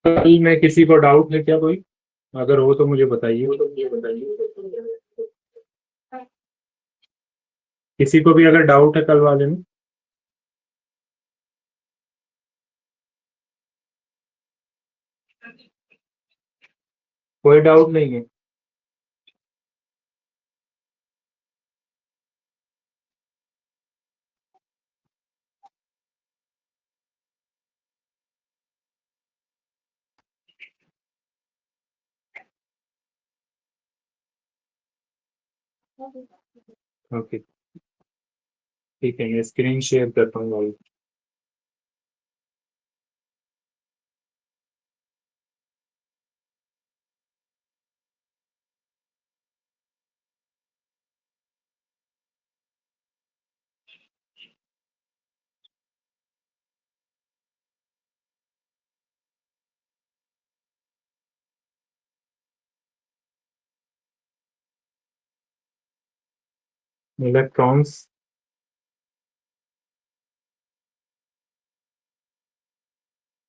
कल में किसी को डाउट है क्या कोई? अगर हो तो मुझे बताइए। किसी को भी अगर डाउट है कल वाले में? कोई डाउट नहीं है? ओके, ठीक है, मैं स्क्रीन शेयर करता हूँ भाई। इलेक्ट्रॉन्स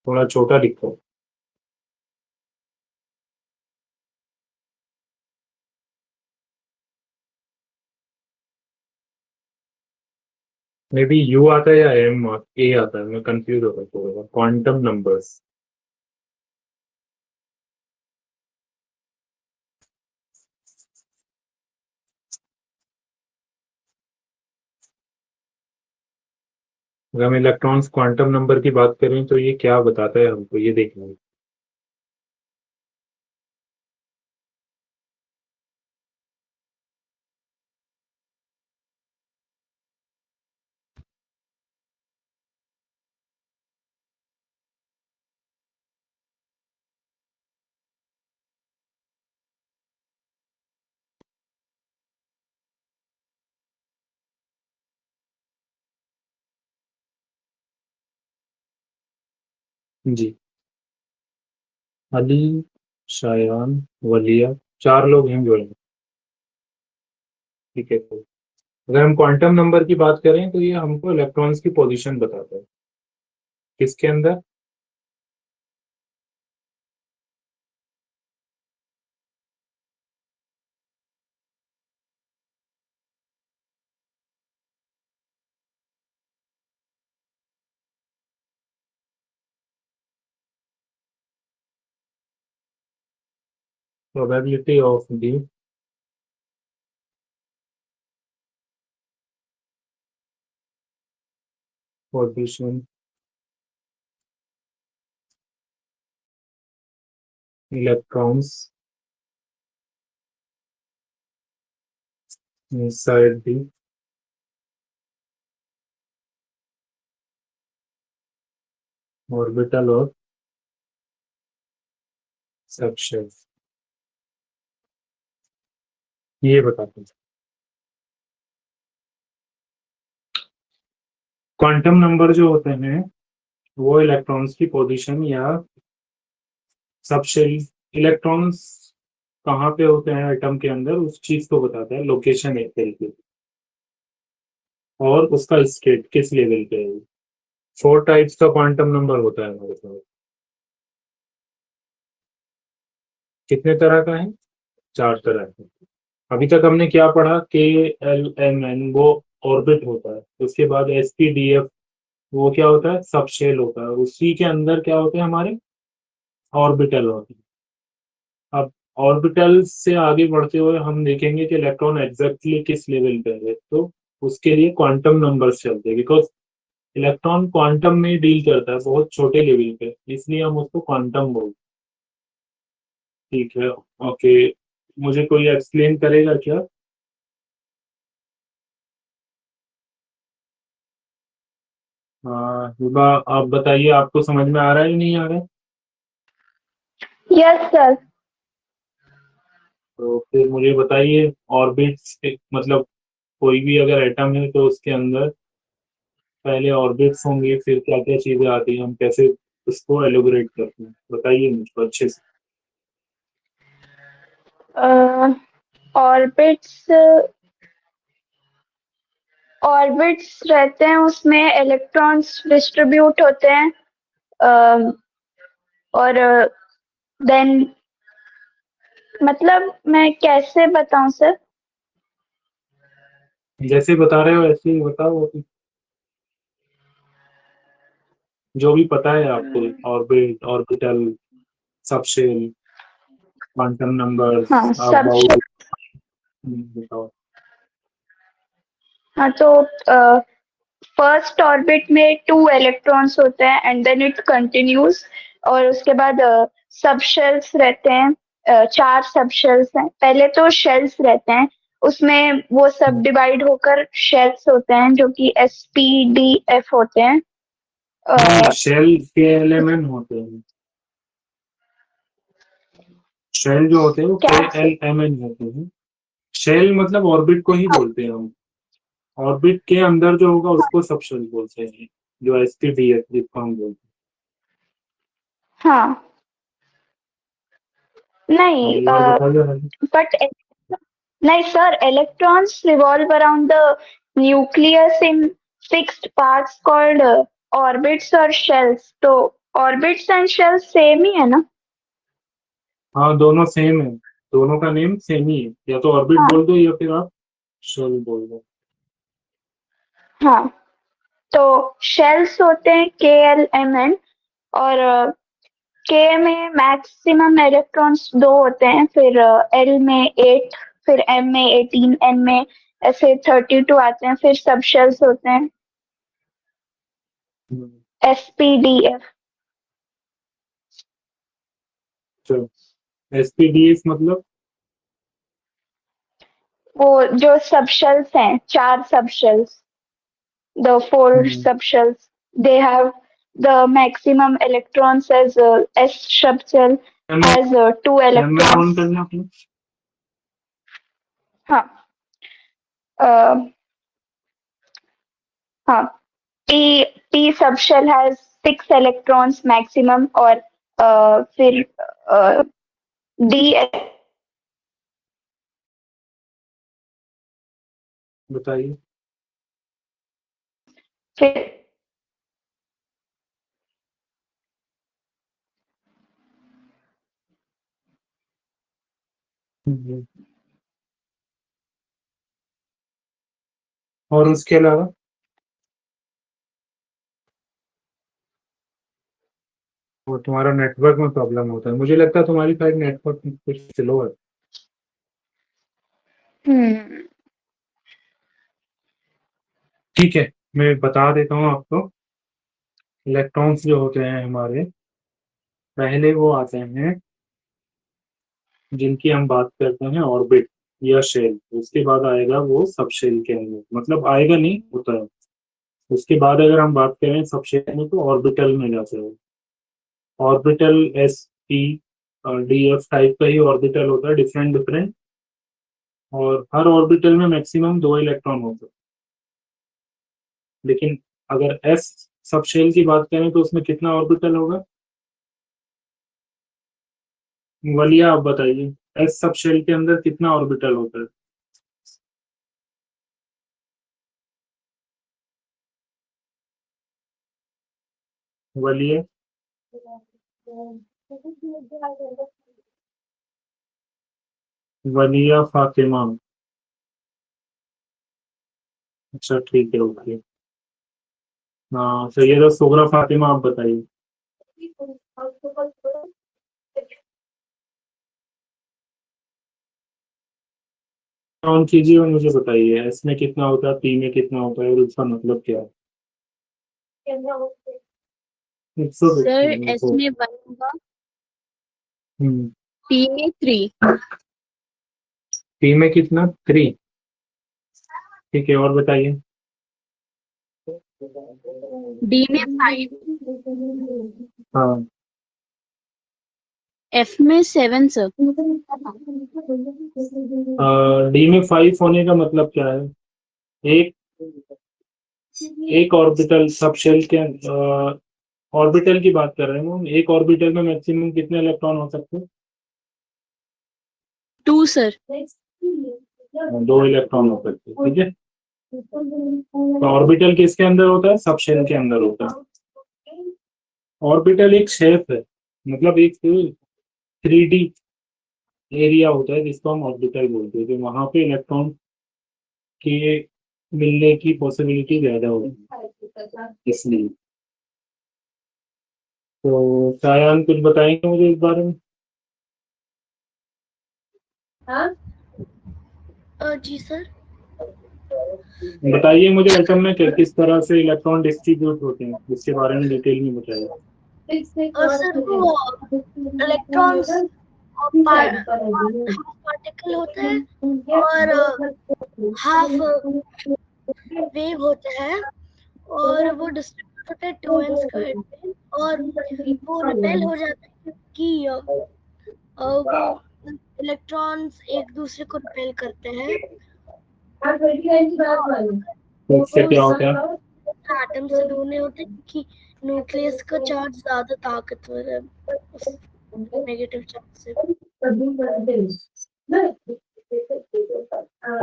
थोड़ा छोटा लिखो। मे बी यू आता है या एम ए आता है, मैं कंफ्यूज हो रहा हूँ। Quantum numbers. अगर हम इलेक्ट्रॉन्स क्वांटम नंबर की बात करें तो ये क्या बताता है हमको, ये देखना है। जी। अली, शायान, वलिया, चार लोग हैं जुड़े हैं। ठीक है, तो अगर हम क्वांटम नंबर की बात करें तो ये हमको इलेक्ट्रॉन्स की पोजीशन बताता है। किसके अंदर? Probability of the position electrons inside the orbital of subshell, ये बताते हैं। क्वांटम नंबर जो होते हैं वो इलेक्ट्रॉन्स की पोजीशन या सबशेल, इलेक्ट्रॉन्स कहाँ पे होते हैं एटम के अंदर उस चीज को बताता है, लोकेशन एक तरीके की, और उसका स्टेट किस लेवल पे है। फोर टाइप्स का क्वांटम नंबर होता है हमारे पास। कितने तरह का है? चार तरह का। अभी तक हमने क्या पढ़ा? के, एल, एम, एन, वो ऑर्बिट होता है। उसके बाद एस, पी, डी, एफ, वो क्या होता है? सब शेल होता है। उसी के अंदर क्या होते हैं हमारे? ऑर्बिटल होते हैं। अब ऑर्बिटल से आगे बढ़ते हुए हम देखेंगे कि इलेक्ट्रॉन एग्जैक्टली किस लेवल पे है, तो उसके लिए क्वांटम नंबर्स चलते हैं, बिकॉज इलेक्ट्रॉन क्वांटम में डील करता है बहुत छोटे लेवल पे, इसलिए हम उसको क्वांटम बोलते हैं। ठीक है, ओके। मुझे कोई एक्सप्लेन करेगा क्या? हाँ हिबा, आप बताइए, आपको समझ में आ रहा है या नहीं आ रहा है? Yes sir. तो फिर मुझे बताइए, ऑर्बिट्स मतलब कोई भी अगर एटम है तो उसके अंदर पहले ऑर्बिट्स होंगे, फिर क्या क्या चीजें आती हैं, हम कैसे उसको एलोबरेट करते हैं, बताइए मुझको अच्छे से। ऑर्बिट्स ऑर्बिट्स रहते हैं, उसमें इलेक्ट्रॉन्स डिस्ट्रीब्यूट होते हैं और देन मतलब मैं कैसे बताऊं सर? जैसे बता रहे हो ऐसे ही बताओ अभी। जो भी पता है आपको, orbit, orbital, subshell, quantum number, हाँ सब। अबाउट, बताओ। हाँ तो फर्स्ट ऑर्बिट में 2 इलेक्ट्रॉन्स होते हैं एंड देन इट कंटिन्यूज। और उसके बाद सब शेल्स रहते हैं। 4 सब शेल्स हैं। पहले तो शेल्स रहते हैं, उसमें वो सब डिवाइड होकर शेल्स होते हैं जो कि SPDF होते हैं। नहीं, अ, शेल के एलिमेंट होते हैं। शेल जो होते हैं वो क्या? KLMN होते हैं। शेल मतलब ऑर्बिट को ही बोलते हैं हम। ऑर्बिट के अंदर जो होगा उसको सब शेल बोलते हैं, जो SPDF जिसको हम बोलते हाँ हैं। नहीं, ये और बताइए आगे। बट नहीं sir, electrons revolve around the nucleus in fixed paths called orbits or shells. तो orbits and shells सेम ही है ना? हाँ, दोनों सेम है। दोनों का नेम सेम ही है, या तो ऑर्बिट हाँ बोल दो या फिर आप शेल बोल दो। हाँ। तो shells होते हैं KLMN। और K में मैक्सिमम इलेक्ट्रॉन्स 2 होते हैं, फिर L में 8, फिर M में 18, N में ऐसे 32 आते हैं। फिर सब शेल्स होते हैं हम्म, SPDF। चलो, SPDF मतलब? वो जो सब शेल्स हैं, 4 सब shells, the 4 hmm, subshells, they have the maximum electrons as S subshell um has 2 um on electrons. करना अपने। हाँ हाँ। T T subshell has 6 electrons maximum। और फिर D बताइए। फिर हम्म, और उसके अलावा? वो तुम्हारा नेटवर्क में प्रॉब्लम होता है, मुझे लगता है तुम्हारी साइड नेटवर्क कुछ स्लो है। हम्म ठीक है, मैं बता देता हूँ आपको। इलेक्ट्रॉन्स जो होते हैं हमारे, पहले वो आते हैं जिनकी हम बात करते हैं ऑर्बिट या शेल। उसके बाद आएगा वो सब शेल के अंदर, मतलब आएगा नहीं, होता है। उसके बाद अगर हम बात करें सब शेल में, तो ऑर्बिटल में जाते हैं। ऑर्बिटल SPDF टाइप का ही ऑर्बिटल होता है, डिफरेंट डिफरेंट। और हर ऑर्बिटल में मैक्सिमम 2 इलेक्ट्रॉन होते हैं। लेकिन अगर S सब शेल की बात करें तो उसमें कितना ऑर्बिटल होगा? वलिया, आप बताइए। S सब शेल के अंदर कितना ऑर्बिटल होता है? वलिया, वलिया फातिमा। अच्छा ठीक है, ओके। हाँ, सैयदा सुगरा फातिमा, आप बताइए। काउंट कीजिए और मुझे बताइए, एस में कितना होता है, पी में कितना होता है, और उसका मतलब क्या है? 100 सर देखिए एस तो। में 1 होगा, हम्म, पी में 3, पी में कितना? 3। ठीक है, और बताइए। डी में 5, हाँ, एफ में 7 सर। डी में 5 होने का मतलब क्या है? एक एक ऑर्बिटल सब शेल के ऑर्बिटल की बात कर रहे हैं हम। एक ऑर्बिटल में मैक्सिमम कितने इलेक्ट्रॉन हो सकते हैं? 2 सर। 2 इलेक्ट्रॉन हो सकते हैं, ठीक है। तो ऑर्बिटल किसके अंदर होता है? सब शेल के अंदर होता है। ऑर्बिटल एक शेप है, मतलब एक 3D एरिया होता है जिसको हम ऑर्बिटल बोलते हैं, तो वहां पे इलेक्ट्रॉन के मिलने की पॉसिबिलिटी ज्यादा होगी इसलिए। तो शायान कुछ बताएंगे मुझे इस बारे में? जी सर। बताइए मुझे एटम में किस तरह से इलेक्ट्रॉन डिस्ट्रीब्यूट होते हैं, इसके बारे में डिटेल में बताइए। और सर वो इलेक्ट्रॉन्स पार्टिकल होता है और हाफ वेव होता है और वो डिस्ट्रीब्यूट होता है 2n स्क्वायर पे और वो रिपेल हो जाता है क्योंकि वो इलेक्ट्रॉन्स एक दूसरे को रिपेल करते हैं। तो इससे क्या होता है? एटम से दूर नहीं होते क्योंकि न्यूक्लियस का चार्ज ज्यादा ताकतवर है नेगेटिव चार्ज से।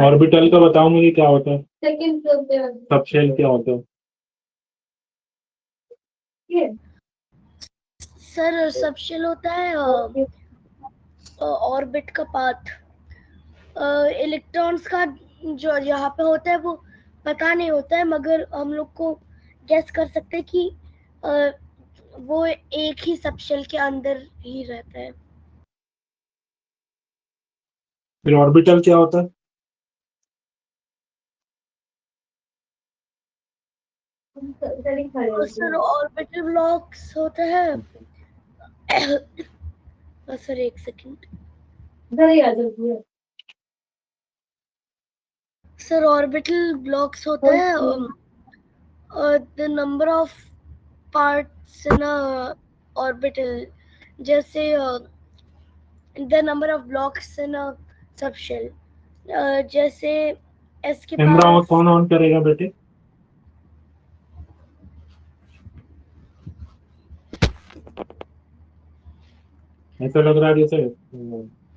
ऑर्बिटल का बताओ मुझे क्या होता है, सबशेल क्या होता है? सर सबशेल होता है ऑर्बिट का पाथ। इलेक्ट्रॉन्स का जो यहाँ पे होता है वो पता नहीं होता है, मगर हम लोग को गेस कर सकते हैं कि वो एक ही सबशेल के अंदर ही रहता है। फिर ऑर्बिटल क्या होता है? और सर ऑर्बिटल ब्लॉक्स होता है सर एक सेकंड सर। ऑर्बिटल ब्लॉक्स होता है the number of parts in a orbital, जैसे the number of blocks in a subshell. जैसे एस के कैमरा पास कौन ऑन करेगा बेटे? ऐसा लग रहा है जैसे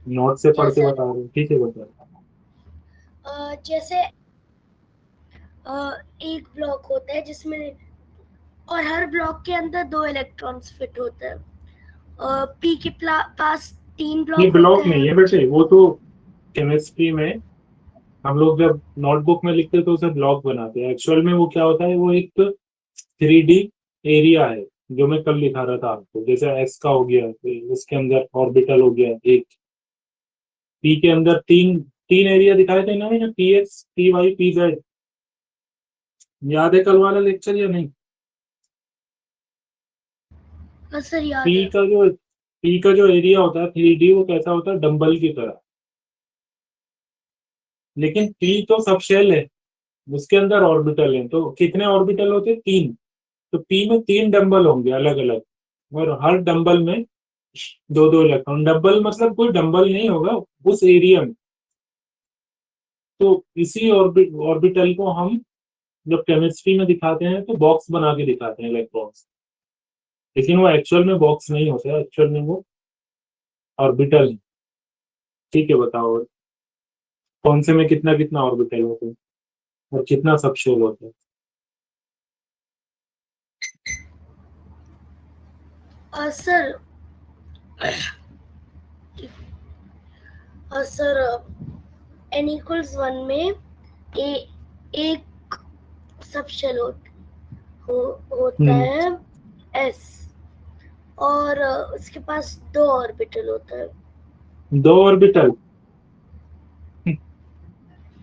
नोट से पढ़ के जैसे बता रहे हो, ठीक है बता। जैसे एक ब्लॉक होता है जिसमें और हर ब्लॉक के अंदर 2 इलेक्ट्रॉन्स फिट होते हैं। पी के पास 3 ये ब्लॉक होते ब्लॉक नहीं हैं। है बेटे, वो तो केमिस्ट्री में हम लोग जब नोटबुक में लिखते हैं तो उसे ब्लॉक बनाते हैं। एक्चुअल में वो क्या होता है, वो एक 3D एरिया है, जो मैं कल दिखा रहा था आपको। जैसे एस का हो गया, फिर उसके अंदर ऑर्बिटल हो गया एक, पी के अंदर तीन तीन एरिया दिखाए थे ना, P X P Y P Z. याद है कल वाला लेक्चर या नहीं? सर याद पी है। का जो पी का जो एरिया होता है 3D, वो कैसा होता है, डंबल की तरह। लेकिन पी तो सब शेल है, उसके अंदर ऑर्बिटल है, तो कितने ऑर्बिटल होते हैं? 3। तो पी में 3 डंबल होंगे अलग अलग, और हर डंबल में दो दो इलेक्ट्रॉन। डंबल मतलब कोई डंबल नहीं होगा उस एरिया में। तो इसी ऑर्बिटल को हम जब केमिस्ट्री में दिखाते हैं तो बॉक्स बना के दिखाते हैं इलेक्ट्रॉन्स, लेकिन वो एक्चुअल में बॉक्स नहीं होते हैं, एक्चुअल में वो ऑर्बिटल है। ठीक है बताओ, कौन से में कितना कितना ऑर्बिटल होते हैं और कितना सबशेल होता है? सर सर n equals 1 में एक सबशेल होता है s और उसके पास 2 ऑर्बिटल होता है। 2 ऑर्बिटल?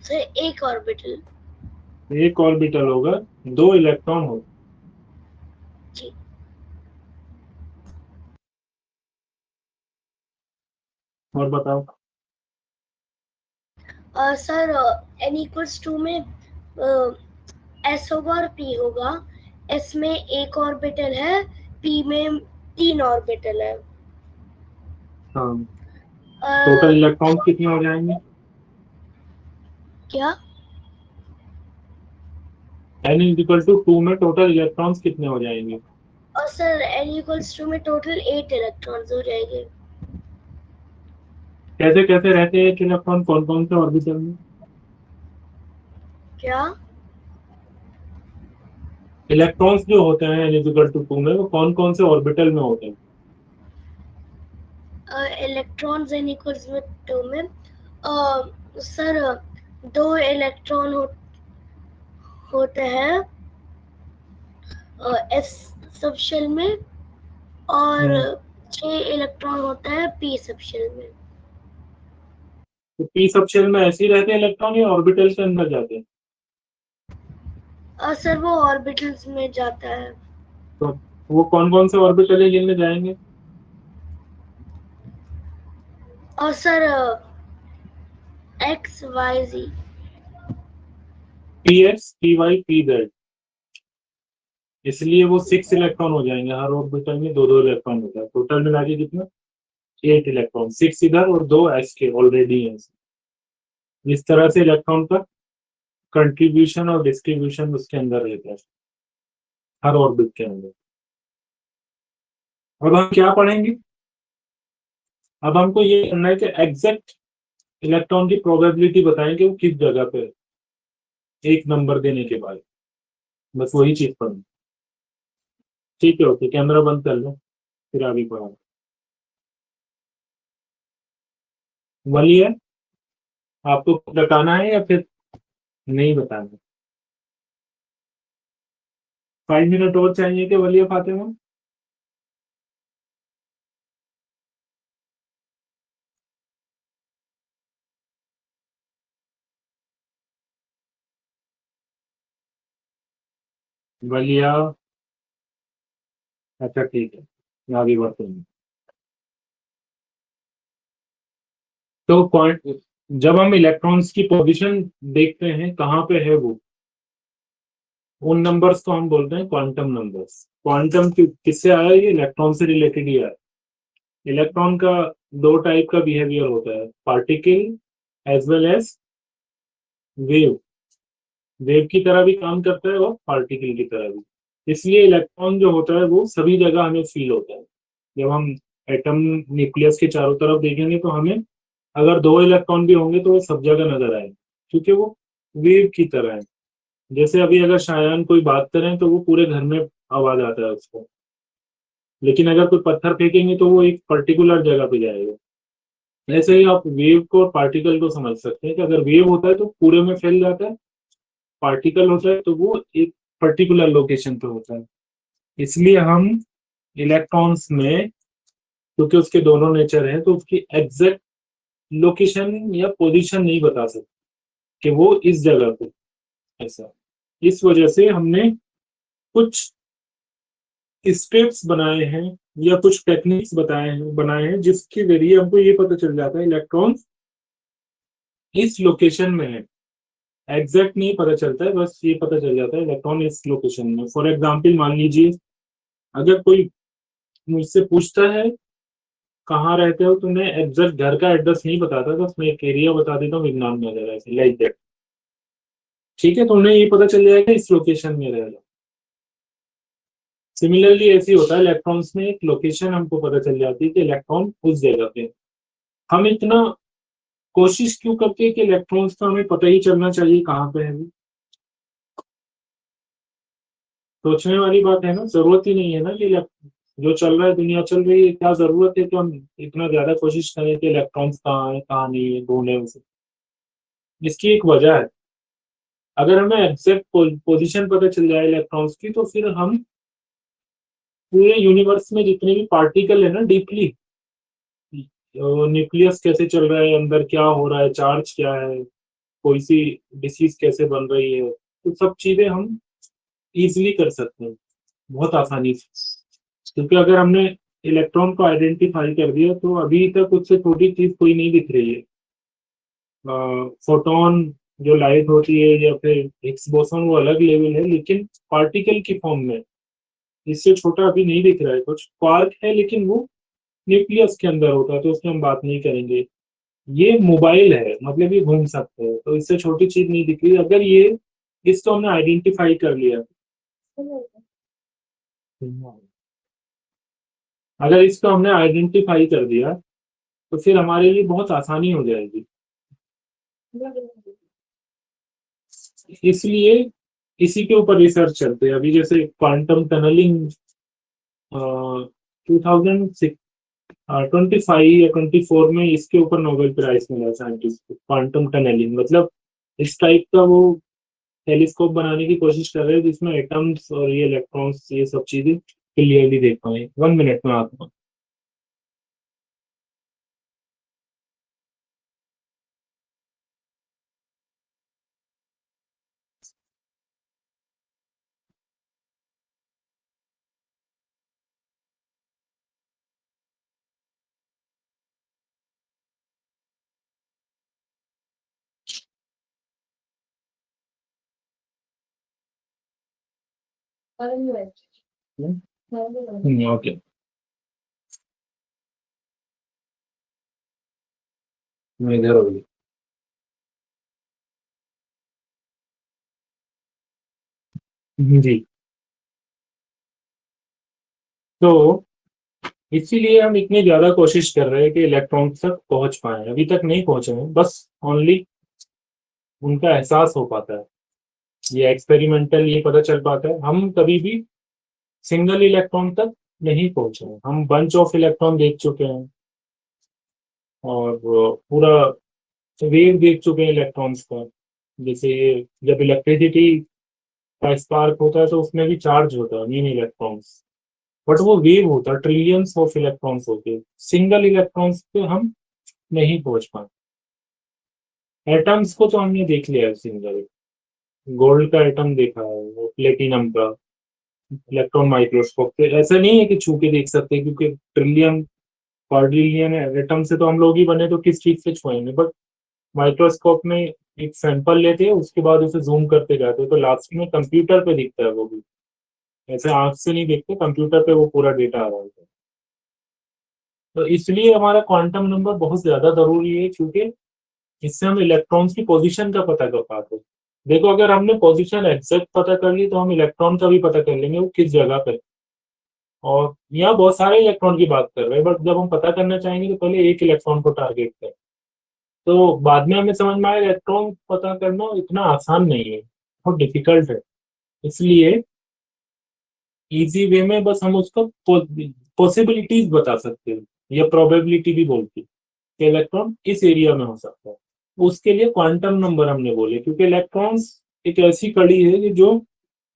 सर एक ऑर्बिटल। एक ऑर्बिटल होगा, 2 इलेक्ट्रॉन होगा। जी और बताओ। सर n equals 2 में s होगा और p होगा। s में एक ऑर्बिटल है, p में 3 ऑर्बिटल है। हाँ, टोटल इलेक्ट्रॉन कितने हो जाएंगे? क्या? n इक्वल टू 2 में टोटल इलेक्ट्रॉन्स कितने हो जाएंगे? और सर n equals 2 में टोटल 8 इलेक्ट्रॉन्स हो जाएंगे। कैसे कैसे रहते हैं एक इलेक्ट्रॉन कौन कौन से ऑर्बिटल में? क्या? इलेक्ट्रॉन्स जो होते हैं n इक्वल टू 2 में, वो कौन कौन से ऑर्बिटल में होते हैं? इलेक्ट्रॉन्स एन इक्वल्स विद 2 में सर 2 इलेक्ट्रॉन होते हैं एस सब शेल में और 6 इलेक्ट्रॉन होता है पी सब शेल में। तो पी सब शेल में ऐसे ही रहते हैं इलेक्ट्रॉन या ऑर्बिटल के अंदर जाते हैं? सर वो ऑर्बिटल्स में जाता है। तो वो कौन कौन से ऑर्बिटल है जिनमें जाएंगे? और sir X Y Z. P X P Y P Z, इसलिए वो 6 इलेक्ट्रॉन हो जाएंगे। हर ऑर्बिटल में 2-2 इलेक्ट्रॉन होता है। टोटल मिला के कितना? 8 इलेक्ट्रॉन, 6 इधर और 2 एस के ऑलरेडी है। इस तरह से इलेक्ट्रॉन का कंट्रीब्यूशन और डिस्ट्रीब्यूशन उसके अंदर रहता है, हर ऑर्बिट के अंदर। अब हम क्या पढ़ेंगे? अब हमको ये करना है कि एग्जैक्ट इलेक्ट्रॉन की प्रोबेबिलिटी बताएं कि वो किस जगह पे है, एक नंबर देने के बाद। बस वही चीज पढ़नी। ठीक है, ओके, कैमरा बंद कर लो, फिर आगे पढ़ा। वही है, आपको बताना है या फिर नहीं बताना? 5 मिनट और चाहिए कि वलिया फातिमा? वलिया, अच्छा ठीक है, मैं आगे बढ़ते हैं। तो जब हम इलेक्ट्रॉन्स की पोजीशन देखते हैं कहाँ पे है वो, उन नंबर्स को हम बोलते हैं क्वांटम नंबर्स। क्वांटम किससे आया? ये इलेक्ट्रॉन से रिलेटेड ही आया। इलेक्ट्रॉन का 2 टाइप का बिहेवियर होता है, particle as well as wave. Wave की तरह भी काम करता है और पार्टिकल की तरह भी। इसलिए इलेक्ट्रॉन जो होता है वो सभी जगह हमें फील होता है। जब हम एटम न्यूक्लियस के चारों तरफ देखेंगे तो हमें अगर 2 इलेक्ट्रॉन भी होंगे तो वो सब जगह नजर आएंगे, क्योंकि वो वेव की तरह है। जैसे अभी अगर शायान कोई बात करें तो वो पूरे घर में आवाज आता है उसको, लेकिन अगर कोई पत्थर फेंकेंगे तो वो एक पर्टिकुलर जगह पे जाएगा। ऐसे ही आप वेव को और पार्टिकल को समझ सकते हैं कि अगर वेव होता है तो पूरे में फैल जाता है, पार्टिकल होता है तो वो एक पर्टिकुलर लोकेशन पे होता है। इसलिए हम इलेक्ट्रॉन्स में, क्योंकि उसके दोनों नेचर हैं, तो उसकी एग्जैक्ट लोकेशन या पोजीशन नहीं बता सकते कि वो इस जगह पे ऐसा। इस वजह से हमने कुछ स्टेप्स बनाए हैं या कुछ टेक्निक्स बनाए हैं जिसके जरिए हमको ये पता चल जाता है इलेक्ट्रॉन इस लोकेशन में है। एग्जैक्ट नहीं पता चलता है, बस ये पता चल जाता है इलेक्ट्रॉन इस लोकेशन में। फॉर एग्जाम्पल मान लीजिए, अगर कोई मुझसे पूछता है कहाँ रहते हो, तो मैं एग्जैक्ट घर का एड्रेस नहीं बताता, बस मैं एक एरिया बता देता हूँ, विज्ञान नगर, ऐसे लाइक दैट। ठीक है, तो उन्हें ये पता चल जाएगा इस लोकेशन में रहेगा। सिमिलरली ऐसे ही होता है इलेक्ट्रॉन्स में, एक लोकेशन हमको पता चल जाती है कि इलेक्ट्रॉन उस जगह पे। हम इतना कोशिश क्यों करते हैं कि इलेक्ट्रॉन्स का हमें पता ही चलना चाहिए कहाँ पे है वो? सोचने वाली बात है ना, जरूरत ही नहीं है ना कि जो चल रहा है, दुनिया चल रही है, क्या जरूरत है कि हम इतना ज्यादा कोशिश करें कि इलेक्ट्रॉन्स कहाँ है कहाँ नहीं है ढूंढने उसे। इसकी एक वजह है, अगर हमें एग्जैक्ट पोजीशन पता चल जाए इलेक्ट्रॉन्स की, तो फिर हम पूरे यूनिवर्स में जितने भी पार्टिकल है ना, डीपली न्यूक्लियस कैसे चल रहा है, अंदर क्या हो रहा है, चार्ज क्या है, कोई सी डिसीज कैसे बन रही है, तो सब चीजें हम इजीली कर सकते हैं, बहुत आसानी से। क्योंकि अगर हमने इलेक्ट्रॉन को आइडेंटिफाई कर दिया तो अभी तक उससे छोटी चीज कोई नहीं दिख रही है। फोटोन जो लाइट होती है या फिर हिग्स बोसन, वो अलग लेवल है, लेकिन पार्टिकल की फॉर्म में इससे छोटा अभी नहीं दिख रहा है। कुछ क्वार्क है लेकिन वो न्यूक्लियस के अंदर होता है, तो उसमें हम बात नहीं करेंगे। ये मोबाइल है, मतलब ये घूम सकते हैं, तो इससे छोटी चीज नहीं दिख रही। अगर ये इसको हमने आइडेंटिफाई कर लिया, अगर इसको हमने आइडेंटिफाई कर दिया तो फिर हमारे लिए बहुत आसानी हो जाएगी। इसलिए इसी के ऊपर रिसर्च चलते हैं अभी। जैसे क्वांटम टनलिंग 2006 25 या 24 में इसके ऊपर नोबेल प्राइज मिला साइंटिस्ट को, क्वांटम टनलिंग। मतलब इस टाइप का वो टेलीस्कोप बनाने की कोशिश कर रहे हैं जिसमें एटम्स और ये इलेक्ट्रॉन्स ये सब चीजें क्लियरली देख पाए। 1 मिनट में आता हूँ। ओके, मैं इधर हो गई। जी, तो इसीलिए हम इतनी ज्यादा कोशिश कर रहे हैं कि इलेक्ट्रॉन तक पहुंच पाए। अभी तक नहीं पहुंचे हैं, बस ओनली उनका एहसास हो पाता है, ये एक्सपेरिमेंटल ये पता चल पाता है। हम कभी भी सिंगल इलेक्ट्रॉन तक नहीं पहुंचे हैं। हम बंच ऑफ इलेक्ट्रॉन देख चुके हैं और पूरा वेव देख चुके हैं इलेक्ट्रॉन्स का। जैसे जब इलेक्ट्रिसिटी का स्पार्क होता है तो उसमें भी चार्ज होता है, मीन इलेक्ट्रॉन्स, बट वो वेव होता है, ट्रिलियंस ऑफ इलेक्ट्रॉन्स होते हैं। सिंगल इलेक्ट्रॉन्स पे हम नहीं पहुंच पाए। एटम्स को तो हमने देख लिया है सिंगल, गोल्ड का एटम देखा है, वो प्लेटिनम का इलेक्ट्रॉन माइक्रोस्कोप से। ऐसा नहीं है कि छू के देख सकते हैं, क्योंकि ट्रिलियन क्वाड्रिलियन एटम से तो हम लोग ही बने, तो किस चीज से छुएंगे। बट माइक्रोस्कोप में एक सैंपल लेते हैं, उसके बाद उसे जूम करते जाते हैं, तो लास्ट में कंप्यूटर पे दिखता है वो भी। ऐसे आंख से नहीं देखते, कंप्यूटर पे वो पूरा डेटा आ रहा है। तो इसलिए हमारा क्वांटम नंबर बहुत ज्यादा जरूरी है, क्योंकि इससे हम इलेक्ट्रॉन्स की पोजीशन का पता कर पाते हैं। देखो, अगर हमने पोजीशन एग्जैक्ट पता कर ली तो हम इलेक्ट्रॉन का भी पता कर लेंगे वो किस जगह पे है। और यहाँ बहुत सारे इलेक्ट्रॉन की बात कर रहे हैं, बट जब हम पता करना चाहेंगे तो पहले एक इलेक्ट्रॉन को टारगेट करें। तो बाद में हमें समझ में आया इलेक्ट्रॉन पता करना इतना आसान नहीं है, बहुत डिफिकल्ट है। इसलिए इजी वे में बस हम उसको पॉसिबिलिटीज बता सकते हैं, या प्रोबेबिलिटी भी बोलती है कि इलेक्ट्रॉन किस एरिया में हो सकता है। उसके लिए क्वांटम नंबर हमने बोले, क्योंकि इलेक्ट्रॉन्स एक ऐसी कड़ी है कि जो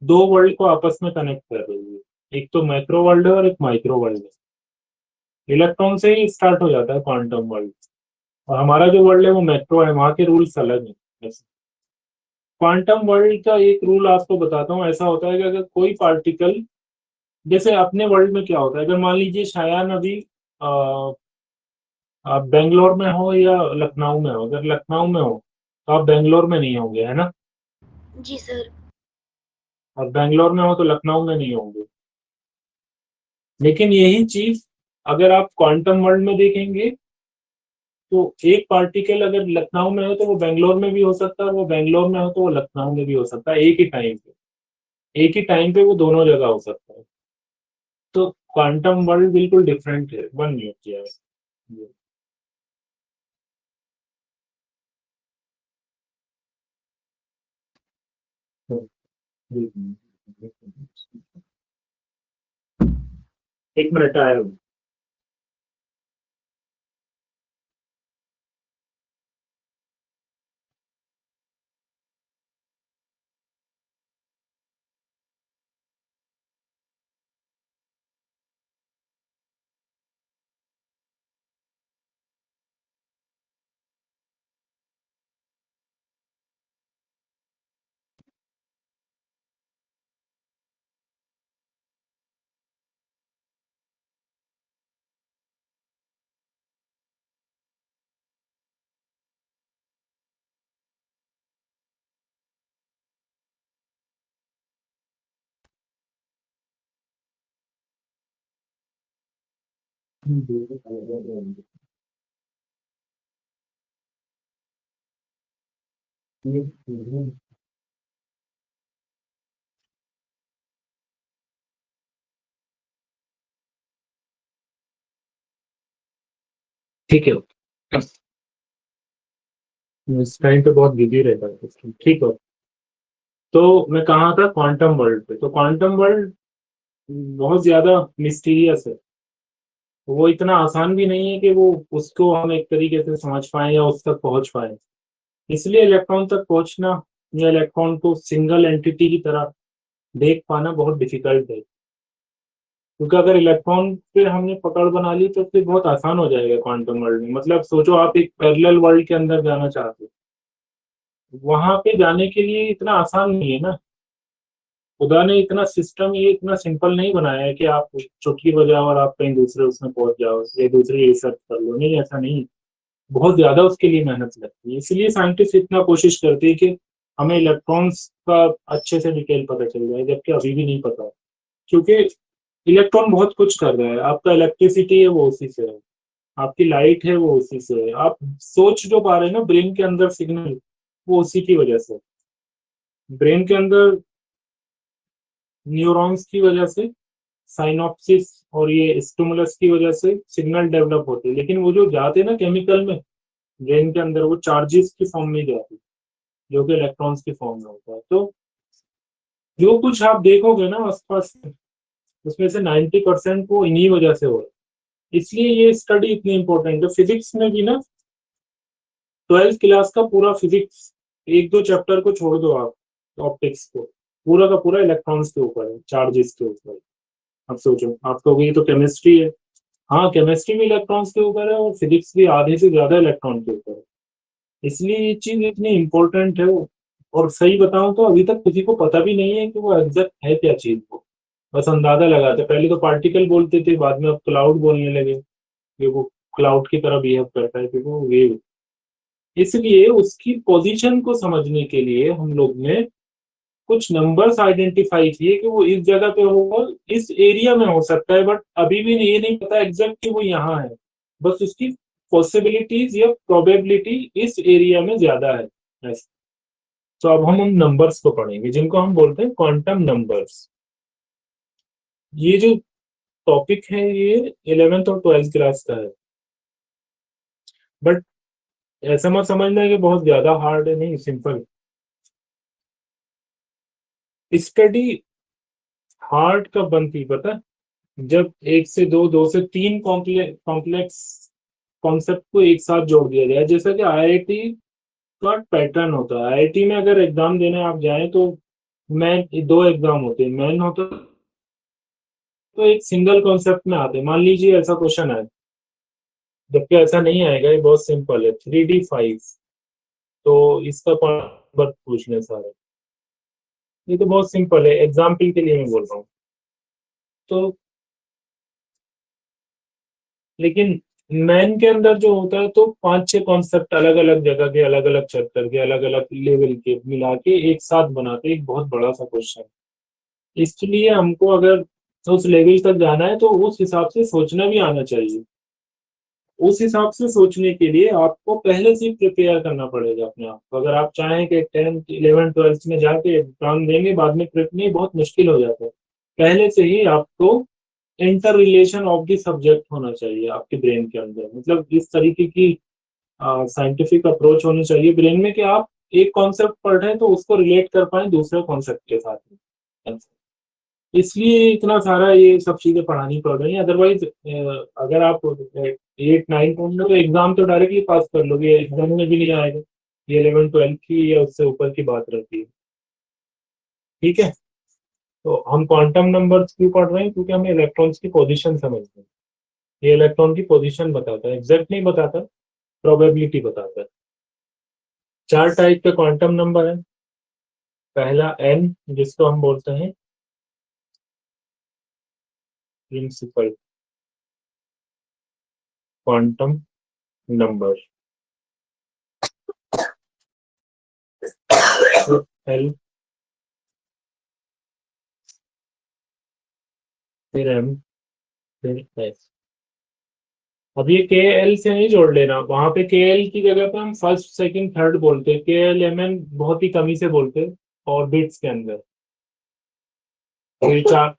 दो वर्ल्ड को आपस में कनेक्ट कर रही है। एक तो मैक्रो वर्ल्ड है और एक माइक्रो वर्ल्ड है। इलेक्ट्रॉन से ही स्टार्ट हो जाता है क्वांटम वर्ल्ड, और हमारा जो वर्ल्ड है वो मैक्रो है, वहां के रूल्स अलग है। क्वांटम वर्ल्ड का एक रूल आपको बताता हूँ। ऐसा होता है कि अगर कोई पार्टिकल, जैसे अपने वर्ल्ड में क्या होता है, अगर मान लीजिए शायान अभी आप बेंगलोर में हो या लखनऊ में हो। अगर लखनऊ में हो तो आप बेंगलोर में नहीं होंगे, है ना। जी सर। और बेंगलोर में हो तो लखनऊ में नहीं होंगे। लेकिन यही चीज अगर आप क्वांटम वर्ल्ड में देखेंगे, तो एक पार्टिकल अगर लखनऊ में हो तो वो बेंगलोर में भी हो सकता है, और वो बेंगलोर में हो तो वो लखनऊ में भी हो सकता है। एक ही टाइम पे, एक ही टाइम पे वो दोनों जगह हो सकता है। तो क्वांटम वर्ल्ड बिल्कुल डिफरेंट है। 1 मिनट किया है। एक मिनट आया हूँ। ठीक है, इस टाइम पे बहुत बिजी रहता है। ठीक है, तो मैं कहा था क्वांटम वर्ल्ड पे। तो क्वांटम वर्ल्ड बहुत ज्यादा मिस्टीरियस है। वो इतना आसान भी नहीं है कि वो उसको हम एक तरीके से समझ पाए या उस तक पहुंच पाए। इसलिए इलेक्ट्रॉन तक पहुंचना या इलेक्ट्रॉन को सिंगल एंटिटी की तरह देख पाना बहुत डिफिकल्ट है, क्योंकि अगर इलेक्ट्रॉन पे हमने पकड़ बना ली तो फिर बहुत आसान हो जाएगा क्वांटम वर्ल्ड में। मतलब सोचो आप एक पैरेलल वर्ल्ड के अंदर जाना चाहते हो, वहां पे जाने के लिए इतना आसान नहीं है ना। खुदा ने इतना सिस्टम ये इतना सिंपल नहीं बनाया है कि आप चुटकी बजाओ और आप कहीं दूसरे उसमें पहुंच जाओ या दूसरी रिसर्च कर लो। नहीं, ऐसा नहीं। बहुत ज्यादा उसके लिए मेहनत लगती है। इसलिए साइंटिस्ट इतना कोशिश करते हैं कि हमें इलेक्ट्रॉन्स का अच्छे से डिटेल पता चल जाए, जबकि अभी भी नहीं पता। क्योंकि इलेक्ट्रॉन बहुत कुछ कर रहा है। आपका इलेक्ट्रिसिटी है वो उसी से है, आपकी लाइट है वो उसी से है, आप सोच जो पा रहे हैं ना ब्रेन के अंदर सिग्नल, वो उसी की वजह से। ब्रेन के अंदर न्यूरॉन्स की वजह से, साइनॉप्सिस और ये स्टिमुलस की वजह से सिग्नल डेवलप होते हैं, लेकिन वो जो जाते हैं ना केमिकल में ब्रेन के अंदर, वो चार्जेस की फॉर्म में जाते हैं, जो कि इलेक्ट्रॉन्स की फॉर्म में होता है। तो जो कुछ आप देखोगे ना आसपास, उसमें से 90% वो इन्हीं वजह से हो रहा है। इसलिए ये स्टडी इतनी इंपॉर्टेंट है। फिजिक्स में भी ना 12th क्लास का पूरा फिजिक्स, एक दो चैप्टर को छोड़ दो आप ऑप्टिक्स को, पूरा का पूरा इलेक्ट्रॉन्स के ऊपर है, चार्जेस के ऊपर है। अब सोचो, आप कहोगे ये तो केमिस्ट्री है। हाँ, केमिस्ट्री भी इलेक्ट्रॉन्स के ऊपर है और फिजिक्स भी आधे से ज्यादा इलेक्ट्रॉन के ऊपर है। इसलिए ये चीज इतनी इंपॉर्टेंट है। और सही बताऊं तो अभी तक किसी को पता भी नहीं है कि वो एग्जैक्ट है क्या चीज। वो बस अंदाजा लगाते। पहले तो पार्टिकल बोलते थे, बाद में अब क्लाउड बोलने लगे कि वो क्लाउड की तरह बिहेव करता है, क्योंकि वो वेव। इसलिए उसकी पोजीशन को समझने के लिए हम लोग ने कुछ नंबर्स आइडेंटिफाई किए कि वो इस जगह पे होगा, इस एरिया में हो सकता है, बट अभी भी ये नहीं पता एग्जैक्ट कि वो यहाँ है। बस उसकी पॉसिबिलिटीज या प्रोबेबिलिटी इस एरिया में ज्यादा है ऐसे। तो अब हम उन नंबर्स को पढ़ेंगे जिनको हम बोलते हैं क्वांटम नंबर्स। ये जो टॉपिक है ये 11th और 12th क्लास का है, बट ऐसा मत समझना कि बहुत ज्यादा हार्ड है, नहीं, सिंपल। स्टडी हार्ड कब बनती है पता है? जब एक से दो, दो से तीन कॉम्प्लेक्स कॉन्सेप्ट को एक साथ जोड़ दिया जाए। जैसा कि आईआईटी का पैटर्न होता है। आईआईटी में अगर एग्जाम देने आप जाएं तो मैं दो एग्जाम होते हैं, मेन होता है तो एक सिंगल कॉन्सेप्ट में आते हैं। मान लीजिए ऐसा क्वेश्चन है, जबकि ऐसा नहीं आएगा, ये बहुत सिंपल है, 3D5। तो इसका नंबर पूछने सारे, ये तो बहुत सिंपल है, एग्जाम्पल के लिए मैं बोल रहा हूँ। तो लेकिन मैन के अंदर जो होता है तो पांच छह कॉन्सेप्ट अलग अलग जगह के, अलग अलग चैप्टर के, अलग अलग लेवल के मिला के एक साथ बनाते एक बहुत बड़ा सा क्वेश्चन। इसलिए हमको अगर उस लेवल तक जाना है तो उस हिसाब से सोचना भी आना चाहिए। उस हिसाब से सोचने के लिए आपको पहले से प्रिपेयर करना पड़ेगा अपने आप को। अगर आप चाहें कि 10th 11th 12th में जाके एग्जाम देंगे बाद में प्रिप नहीं, बहुत मुश्किल हो जाता है। पहले से ही आपको inter relation of the subject होना चाहिए आपके ब्रेन के अंदर। मतलब इस तरीके की साइंटिफिक अप्रोच होनी चाहिए ब्रेन में कि आप एक कॉन्सेप्ट पढ़ रहे हैं तो उसको रिलेट कर पाए दूसरे कॉन्सेप्ट के साथ में। इसलिए इतना सारा ये सब चीजें पढ़ानी पड़ रही है। अदरवाइज अगर आप 8 9 में तो एग्जाम तो डायरेक्टली पास कर लोगे, एग्जाम में भी नहीं आएगा। ये 11 12 की या उससे ऊपर की बात रहती है। ठीक है, तो हम क्वांटम नंबर्स क्यों पढ़ रहे हैं? क्योंकि हमें इलेक्ट्रॉन्स की पोजीशन समझनी है। ये इलेक्ट्रॉन की पोजीशन बताता है, एग्जैक्ट नहीं बताता, प्रोबेबिलिटी बताता है। चार टाइप के क्वांटम नंबर है। पहला एन, जिसको हम बोलते हैं प्रिंसिपल क्वांटम नंबर। एल, फिर एम, फिर एस। अब ये के एल से नहीं जोड़ लेना, वहां पे के एल की जगह पे हम फर्स्ट सेकंड थर्ड बोलते हैं। के एल एम एन बहुत ही कमी से बोलते हैं ऑर्बिट्स के अंदर। तो ये चार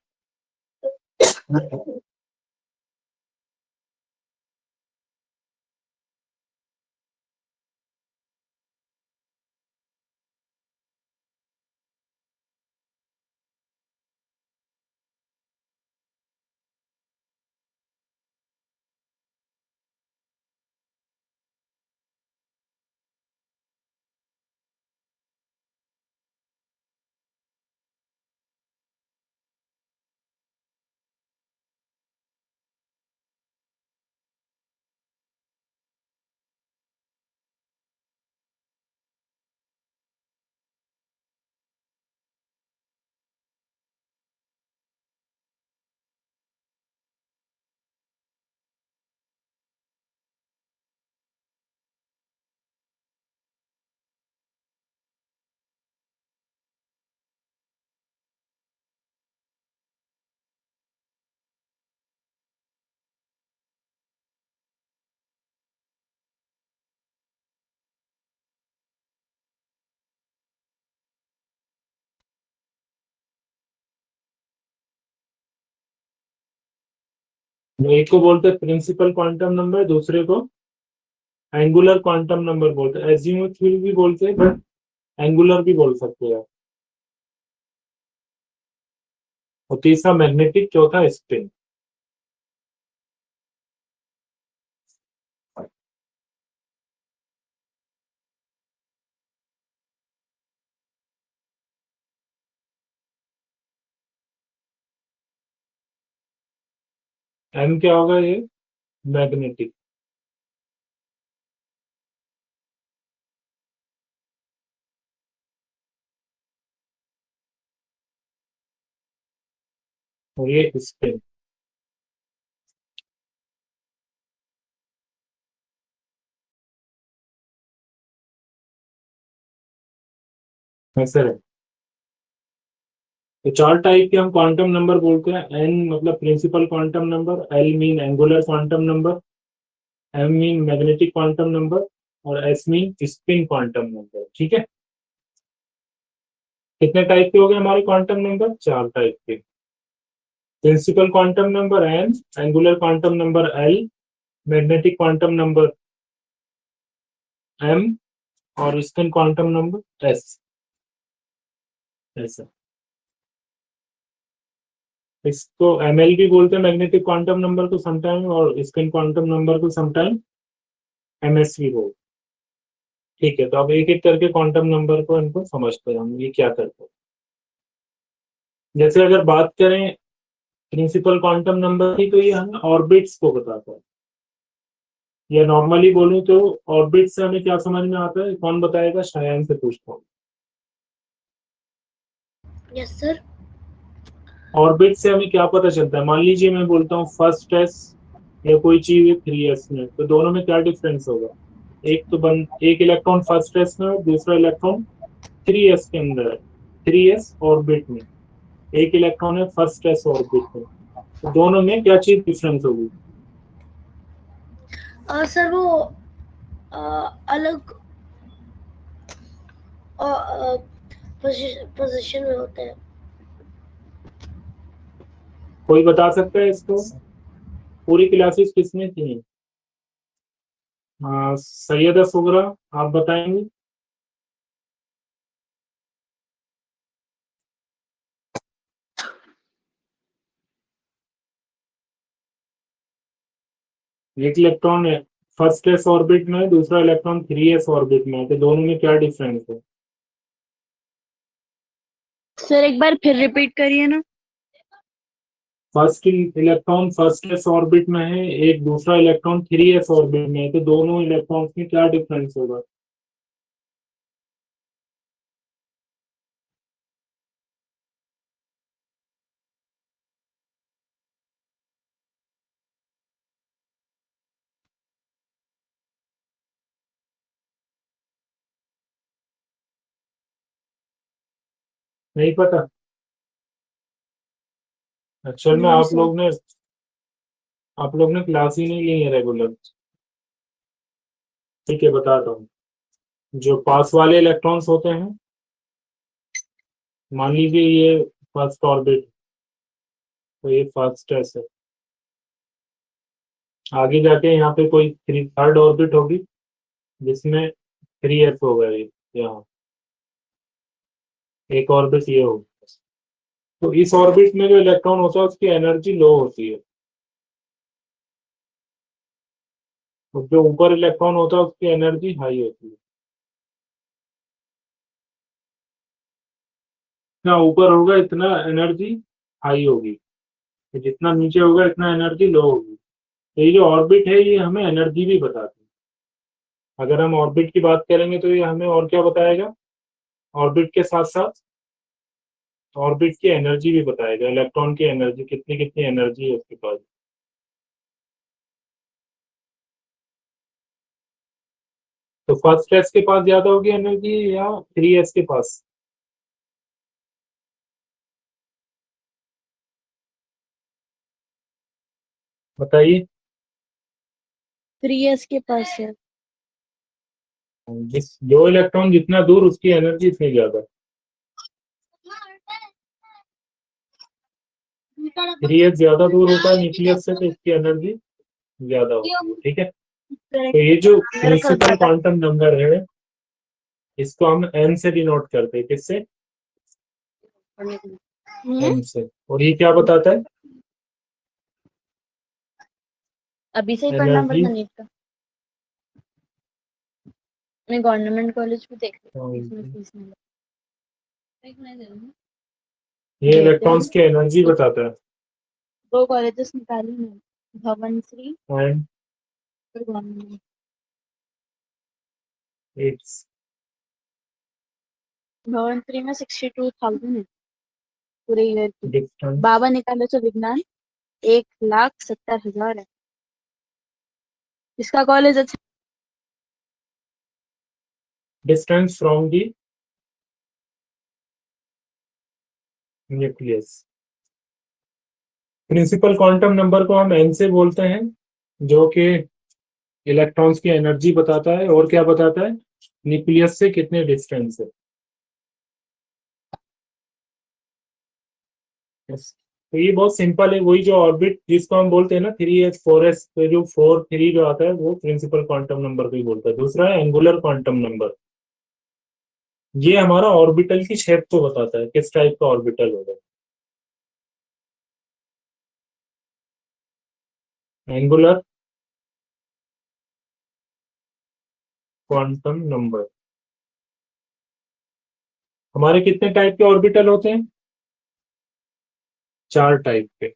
एक को बोलते हैं प्रिंसिपल क्वांटम नंबर, दूसरे को एंगुलर क्वांटम नंबर बोलते हैं। एजीमुथ भी बोलते हैं, बट एंगुलर भी बोल सकते हैं। और तीसरा मैग्नेटिक, चौथा स्पिन। एम क्या होगा? ये मैग्नेटिक। और ये स्पिन। ऐसे रहे। तो चार टाइप के हम क्वांटम नंबर बोलते हैं। एन मतलब principal quantum number, L mean angular quantum number, M mean magnetic quantum number, और S mean spin quantum number. ठीक है। कितने टाइप के हो गए हमारे क्वांटम नंबर? चार टाइप के। Principal quantum number N, angular quantum number L, magnetic quantum number M, और स्पिन क्वांटम नंबर एस। ऐसा। इसको एमएल भी बोलते हैं, मैग्नेटिक क्वांटम नंबर को समटाइम, और स्पिन क्वांटम नंबर को समटाइम एमएस भी बोलते हैं। ठीक है, तो अब एक एक करके क्वांटम नंबर को इनको समझते हैं हम ये क्या करते हैं। जैसे अगर बात करें प्रिंसिपल क्वांटम नंबर की, तो ये हमें ऑर्बिट्स को बताता है। या नॉर्मली बोलूं तो ऑर्बिट से हमें क्या समझ में आता है? कौन बताएगा? शायान से पूछता हूँ। Yes sir. ऑर्बिट से हमें क्या पता चलता है? मान लीजिए मैं बोलता हूँ फर्स्ट एस या कोई चीज है 3s में, तो दोनों में क्या डिफरेंस होगा? एक इलेक्ट्रॉन फर्स्ट एस में और दूसरा इलेक्ट्रॉन 3s के अंदर है, 3s ऑर्बिट में। एक इलेक्ट्रॉन है फर्स्ट एस ऑर्बिट में, तो दोनों में क्या चीज डिफरेंस होगी? सर वो अलग पोजीशन में होते हैं। कोई बता सकता है इसको? पूरी क्लासेस किसने की हैं? सैयदा सुगरा, आप बताएंगे? एक इलेक्ट्रॉन है फर्स्ट एस ऑर्बिट में, दूसरा इलेक्ट्रॉन 3s ऑर्बिट में है, तो दोनों में क्या डिफरेंस है? सर एक बार फिर रिपीट करिए ना। First electron first S orbit में है, एक दूसरा इलेक्ट्रॉन 3s ऑर्बिट में है, तो दोनों इलेक्ट्रॉन्स में क्या डिफरेंस होगा? नहीं पता? एक्चुअल में नहीं सर। आप लोग ने क्लास ही नहीं ली है रेगुलर। ठीक है, बताता हूँ। जो पास वाले इलेक्ट्रॉन्स होते हैं, मान लीजिए ये फर्स्ट ऑर्बिट, तो ये फर्स्ट एस है। आगे जाके यहाँ पे कोई थर्ड ऑर्बिट होगी जिसमें 3s होगा। ये यहाँ एक ऑर्बिट ये होगी। तो इस ऑर्बिट में जो इलेक्ट्रॉन होता है उसकी एनर्जी लो होती है, और जो ऊपर इलेक्ट्रॉन होता है उसकी एनर्जी हाई होती है। जितना ऊपर होगा इतना एनर्जी हाई होगी, तो जितना नीचे होगा इतना एनर्जी लो होगी। तो ये जो ऑर्बिट है ये हमें एनर्जी भी बताती है। अगर हम ऑर्बिट की बात करेंगे तो ये हमें और क्या बताएगा? ऑर्बिट के साथ साथ ऑर्बिट की एनर्जी भी बताएगा, इलेक्ट्रॉन की एनर्जी, कितनी कितनी एनर्जी है उसके पास। तो फर्स्ट एस के पास ज्यादा होगी एनर्जी या 3s के पास? बताइए। 3s के पास है। जिस जो इलेक्ट्रॉन जितना दूर उसकी एनर्जी इतनी ज्यादा। 3s ज्यादा दूर होता है न्यूक्लियस से तो इसकी एनर्जी ज्यादा होती है, ठीक है। तो ये जो प्रिंसिपल क्वांटम नंबर है इसको हम n से डिनोट करते हैं, किससे? n से। और ये क्या बताता है? अभी से ही पढ़ना एनर्जी पड़ता नीट का। मैं गवर्नमेंट कॉलेज में देख रही इसमें फीस नहीं ये इलेक्ट्रॉन्स की एनर्जी बताता है। दो कॉलेजेस निकाली मैंने, भवन श्री एंड और गवर्नमेंट। इट्स भवन श्री में 62,000 है पूरे ईयर की। डिफरेंस बाबा निकाले तो विज्ञान 1,70,000 है। इसका कॉलेज अच्छा distance from the nucleus. Principal quantum number को हम n से बोलते हैं, जो कि इलेक्ट्रॉन्स की एनर्जी बताता है और क्या बताता है, न्यूक्लियस से कितने डिस्टेंस है। Yes. तो ये बहुत सिंपल है, वही जो ऑर्बिट जिसको हम बोलते हैं ना 3s 4s, तो जो 4 3 जो आता है वो प्रिंसिपल क्वांटम नंबर को ही बोलता है। दूसरा है एंगुलर क्वांटम नंबर, ये हमारा ऑर्बिटल की शेप को बताता है, किस टाइप का ऑर्बिटल होगा। Angular quantum number. हमारे कितने टाइप के ऑर्बिटल होते हैं? 4 टाइप के।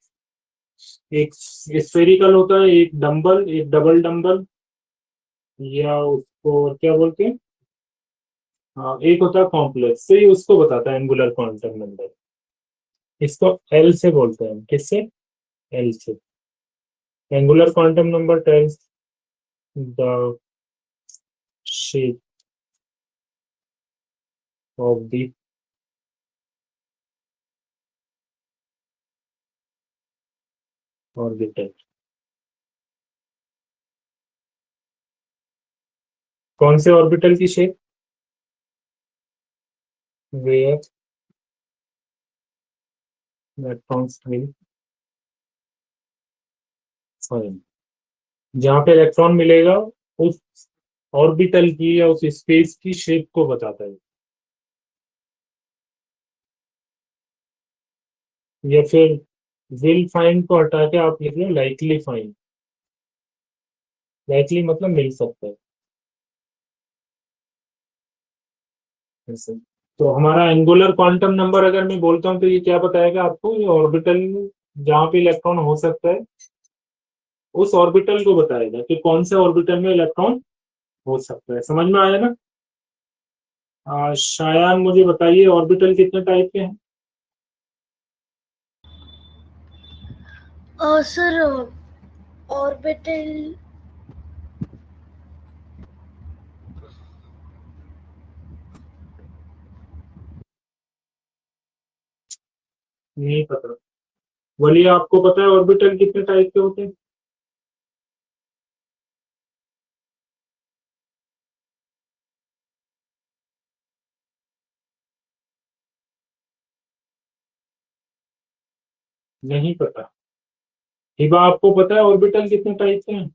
एक स्फेरिकल होता है, एक डंबल, एक डबल डंबल, या उसको और क्या बोलते हैं, हाँ एक होता है कॉम्प्लेक्स, तो ये उसको बताता है एंगुलर क्वांटम नंबर। इसको एल से बोलते हैं, किससे? एल से। Angular quantum number tells the shape of the orbital. कौन से ऑर्बिटल की shape? Where electrons will find, जहां पे इलेक्ट्रॉन मिलेगा उस ऑर्बिटल की या उस स्पेस की शेप को बताता है। या फिर विल फाइंड को हटा के आप लिख लो लाइकली फाइंड। लाइकली मतलब मिल सकता है ऐसे। तो हमारा एंगुलर क्वांटम नंबर अगर मैं बोलता हूँ तो ये क्या बताएगा आपको, ये ऑर्बिटल जहां पे इलेक्ट्रॉन हो सकता है उस ऑर्बिटल को बताएगा कि कौन से ऑर्बिटल में इलेक्ट्रॉन हो सकता है। समझ में आया ना? शायान मुझे बताइए ऑर्बिटल कितने टाइप के हैं? सर ऑर्बिटल नहीं पता। बोलिए आपको पता है ऑर्बिटल कितने टाइप के होते हैं? नहीं पता। हिबा आपको पता है ऑर्बिटल कितने टाइप के हैं?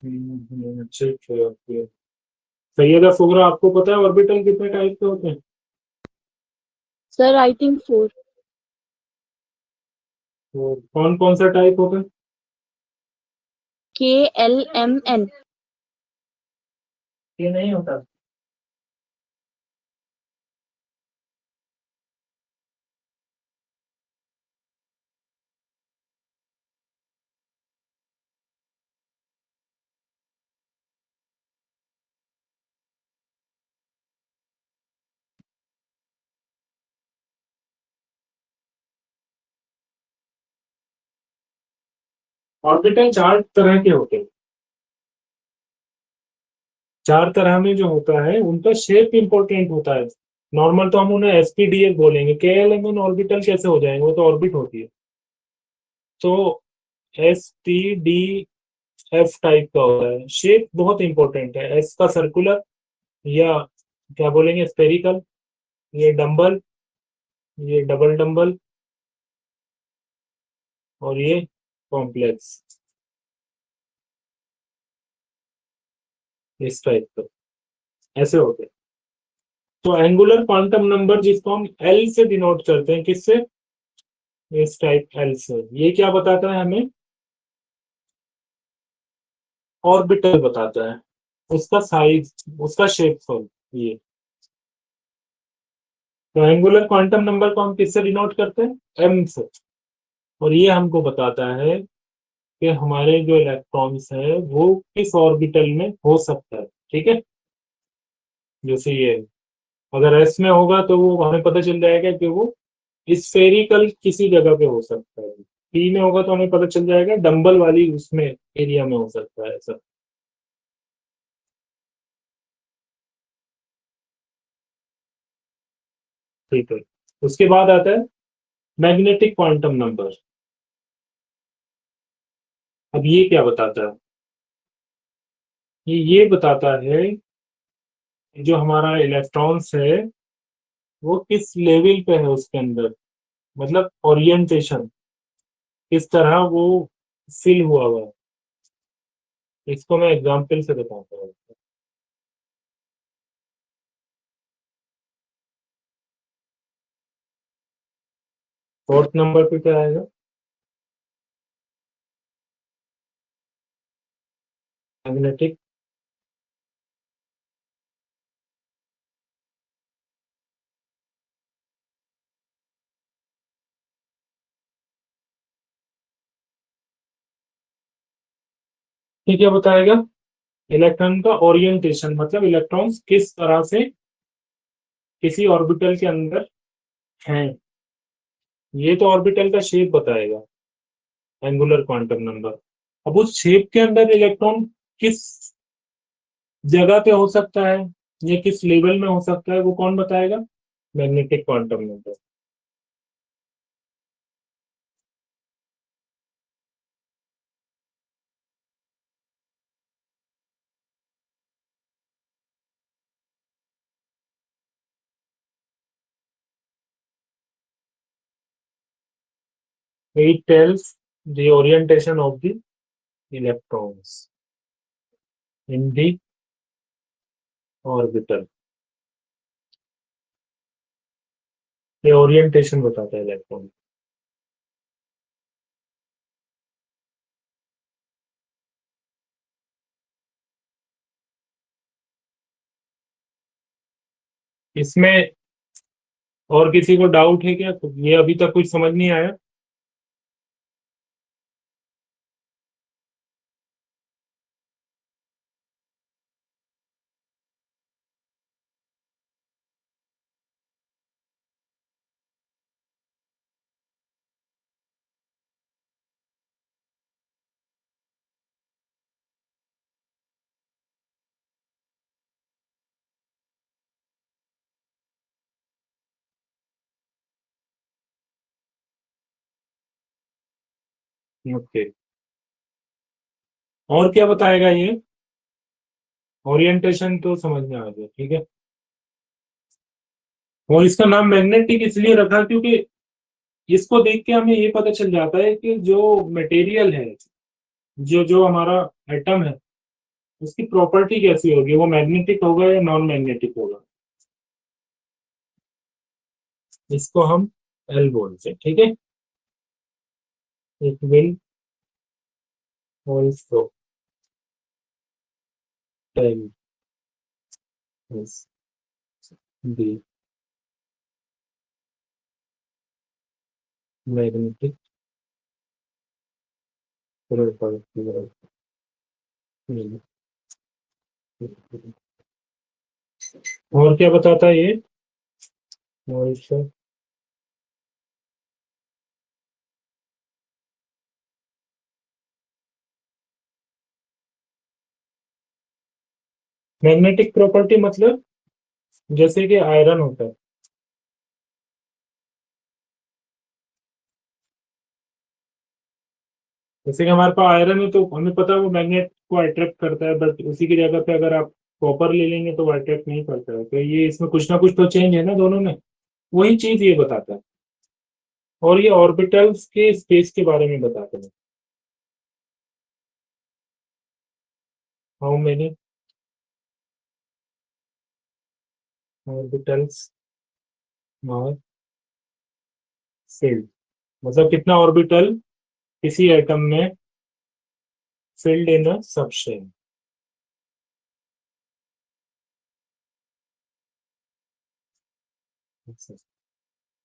ठीक है ओके। सैयदा सुगरा आपको पता है ऑर्बिटल कितने टाइप के होते हैं? Sir I think 4। तो कौन कौन सा टाइप होता है? KLMN। ये नहीं होता। ऑर्बिटल 4 तरह के होते हैं। 4 तरह में जो होता है उनका शेप इंपॉर्टेंट होता है। नॉर्मल तो हम उन्हें एसपीडीएफ बोलेंगे, केएलएमएन ऑर्बिटल कैसे हो जाएंगे, वो तो ऑर्बिट होती है। तो S P D F type का होता है। शेप बहुत इंपॉर्टेंट है। एस का सर्कुलर, या क्या बोलेंगे स्फेरिकल, ये डंबल, ये डबल डंबल, और ये कॉम्प्लेक्स, इस टाइप का ऐसे होते हैं। तो एंगुलर क्वांटम नंबर जिसको हम एल से डिनोट करते हैं, किससे, इस टाइप एल से, ये क्या बताता है हमें, ऑर्बिटल बताता है, उसका साइज, उसका शेपफॉल। ये तो एंगुलर क्वांटम नंबर को हम किससे डिनोट करते हैं, एम से, और ये हमको बताता है कि हमारे जो इलेक्ट्रॉन्स है वो किस ऑर्बिटल में हो सकता है। ठीक है, जैसे ये अगर एस में होगा तो वो हमें पता चल जाएगा कि वो स्फेरिकल किसी जगह पे हो सकता है। पी में होगा तो हमें पता चल जाएगा डंबल वाली उसमें एरिया में हो सकता है ऐसा। ठीक है, उसके बाद आता है मैग्नेटिक क्वांटम नंबर। अब ये क्या बताता है, ये बताता है कि जो हमारा इलेक्ट्रॉन्स है वो किस लेवल पे है उसके अंदर, मतलब ओरिएंटेशन किस तरह वो फिल हुआ हुआ है। इसको मैं एग्जांपल से बताता हूँ। फोर्थ नंबर पे क्या आएगा, मैग्नेटिक ये क्या बताएगा, इलेक्ट्रॉन का ओरिएंटेशन, मतलब इलेक्ट्रॉन्स किस तरह से किसी ऑर्बिटल के अंदर हैं। ये तो ऑर्बिटल का शेप बताएगा एंगुलर क्वांटम नंबर। अब उस शेप के अंदर इलेक्ट्रॉन किस जगह पे हो सकता है या किस लेवल में हो सकता है वो कौन बताएगा, magnetic quantum number. 8 tells the orientation of the electrons in the orbital। ये ओरिएंटेशन बताता है इलेक्ट्रॉन। इसमें और किसी को डाउट है क्या, तो ये अभी तक कुछ समझ नहीं आया। ओके, और क्या बताएगा ये, ओरिएंटेशन तो समझ में आ गया। ठीक है, और इसका नाम मैग्नेटिक इसलिए रखा क्योंकि इसको देख के हमें ये पता चल जाता है कि जो मटेरियल है, जो जो हमारा एटम है, उसकी प्रॉपर्टी कैसी होगी, वो मैग्नेटिक होगा या नॉन मैग्नेटिक होगा। इसको हम एल बोलते हैं। ठीक है, it will also tell us the magnetic property of the. और क्या बताता है ये, ऑल्सो मैग्नेटिक प्रॉपर्टी मतलब जैसे कि आयरन होता है, जैसे कि हमारे पास आयरन है तो हमें पता है वो मैग्नेट को अट्रैक्ट करता है, बट उसी की जगह पे अगर आप कॉपर ले लेंगे तो वो अट्रैक्ट नहीं करता है। तो ये इसमें कुछ ना कुछ तो चेंज है ना दोनों में, वही चीज ये बताता है। और ये ऑर्बिटल्स के स्पेस के बारे में बताते हैं। How many orbitals are filled, मतलब कितना ऑर्बिटल किसी एटम में फिल्ड इन अ सबशेल।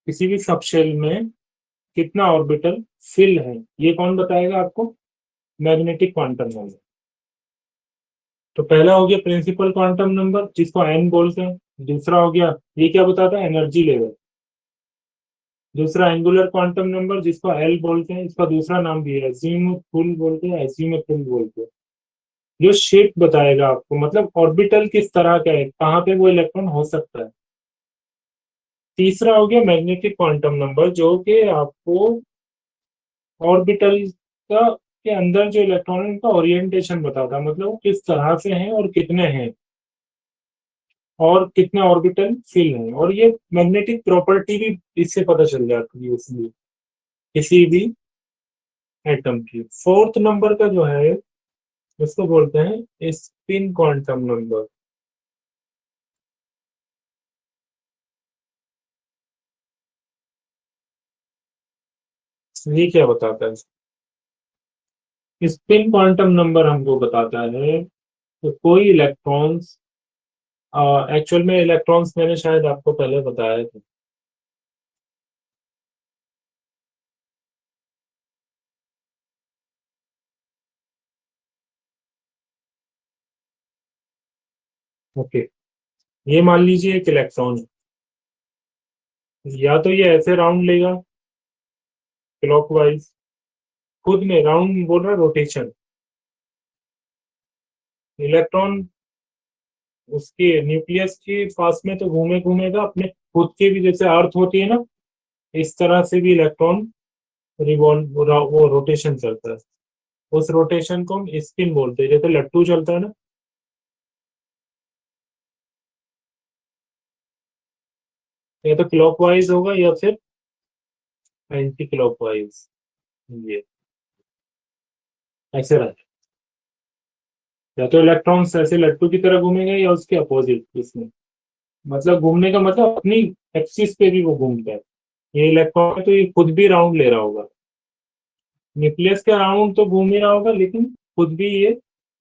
किसी भी सबशेल में कितना ऑर्बिटल फिल है, ये कौन बताएगा आपको? Magnetic quantum number. तो पहला हो गया प्रिंसिपल क्वांटम नंबर जिसको एन बोलते हैं। दूसरा हो गया, ये क्या बताता है? Energy level. दूसरा एंगुलर क्वांटम नंबर जिसको एल बोलते हैं, इसका दूसरा नाम भी है अजीमुथल बोलते हैं, अजीमुथल बोलते हैं। जो शेप बताएगा आपको, मतलब ऑर्बिटल किस तरह का है, कहाँ पे वो इलेक्ट्रॉन हो सकता है। तीसरा हो गया मैग्नेटिक क्वांटम नंबर, जो कि आपको ऑर्बिटल का के अंदर जो इलेक्ट्रॉन है उनका ओरिएंटेशन बताता है, मतलब वो किस तरह से हैं और कितने हैं और कितने ऑर्बिटल फिल हैं। और ये मैग्नेटिक प्रॉपर्टी भी इससे पता चल जाती है इसलिए किसी भी एटम की। फोर्थ नंबर का जो है उसको बोलते हैं स्पिन क्वांटम नंबर। ये क्या बताता है? स्पिन क्वांटम नंबर हमको बताता है कि कोई इलेक्ट्रॉन्स, एक्चुअल में इलेक्ट्रॉन्स मैंने शायद आपको पहले बताया था। ओके, ये मान लीजिए एक इलेक्ट्रॉन, या तो ये ऐसे राउंड लेगा क्लॉकवाइज, खुद में राउंड बोल रहा है रोटेशन। इलेक्ट्रॉन उसके न्यूक्लियस के पास में तो घूमेगा अपने खुद के भी, जैसे अर्थ होती है ना, इस तरह से भी इलेक्ट्रॉन रिवॉल्व, वो रोटेशन चलता है। उस रोटेशन को हम स्पिन बोलते हैं, जैसे लट्टू चलता है ना। या तो क्लॉकवाइज होगा या फिर एंटी क्लॉकवाइज, ये ऐसे रहता है। या तो इलेक्ट्रॉन्स ऐसे लट्टू की तरह घूमेंगे या उसके अपोजिट इसमें, मतलब घूमने का मतलब अपनी एक्सिस पे भी वो घूमता है। ये इलेक्ट्रॉन है तो ये खुद भी राउंड ले रहा होगा, न्यूक्लियस के राउंड तो घूम ही रहा होगा लेकिन खुद भी ये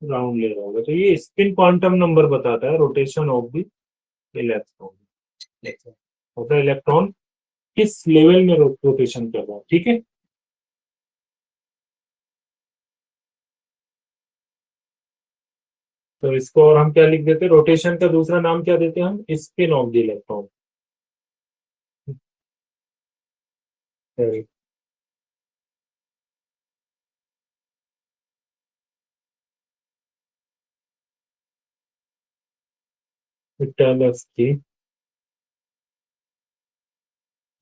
राउंड ले रहा होगा। तो ये स्पिन क्वांटम नंबर बताता है रोटेशन ऑफ द इलेक्ट्रॉन, मतलब इलेक्ट्रॉन किस लेवल में रोटेशन कर रहा है। ठीक है, तो इसको और हम क्या लिख देते हैं? रोटेशन का दूसरा नाम क्या देते हैं हम? Spin off the electron. की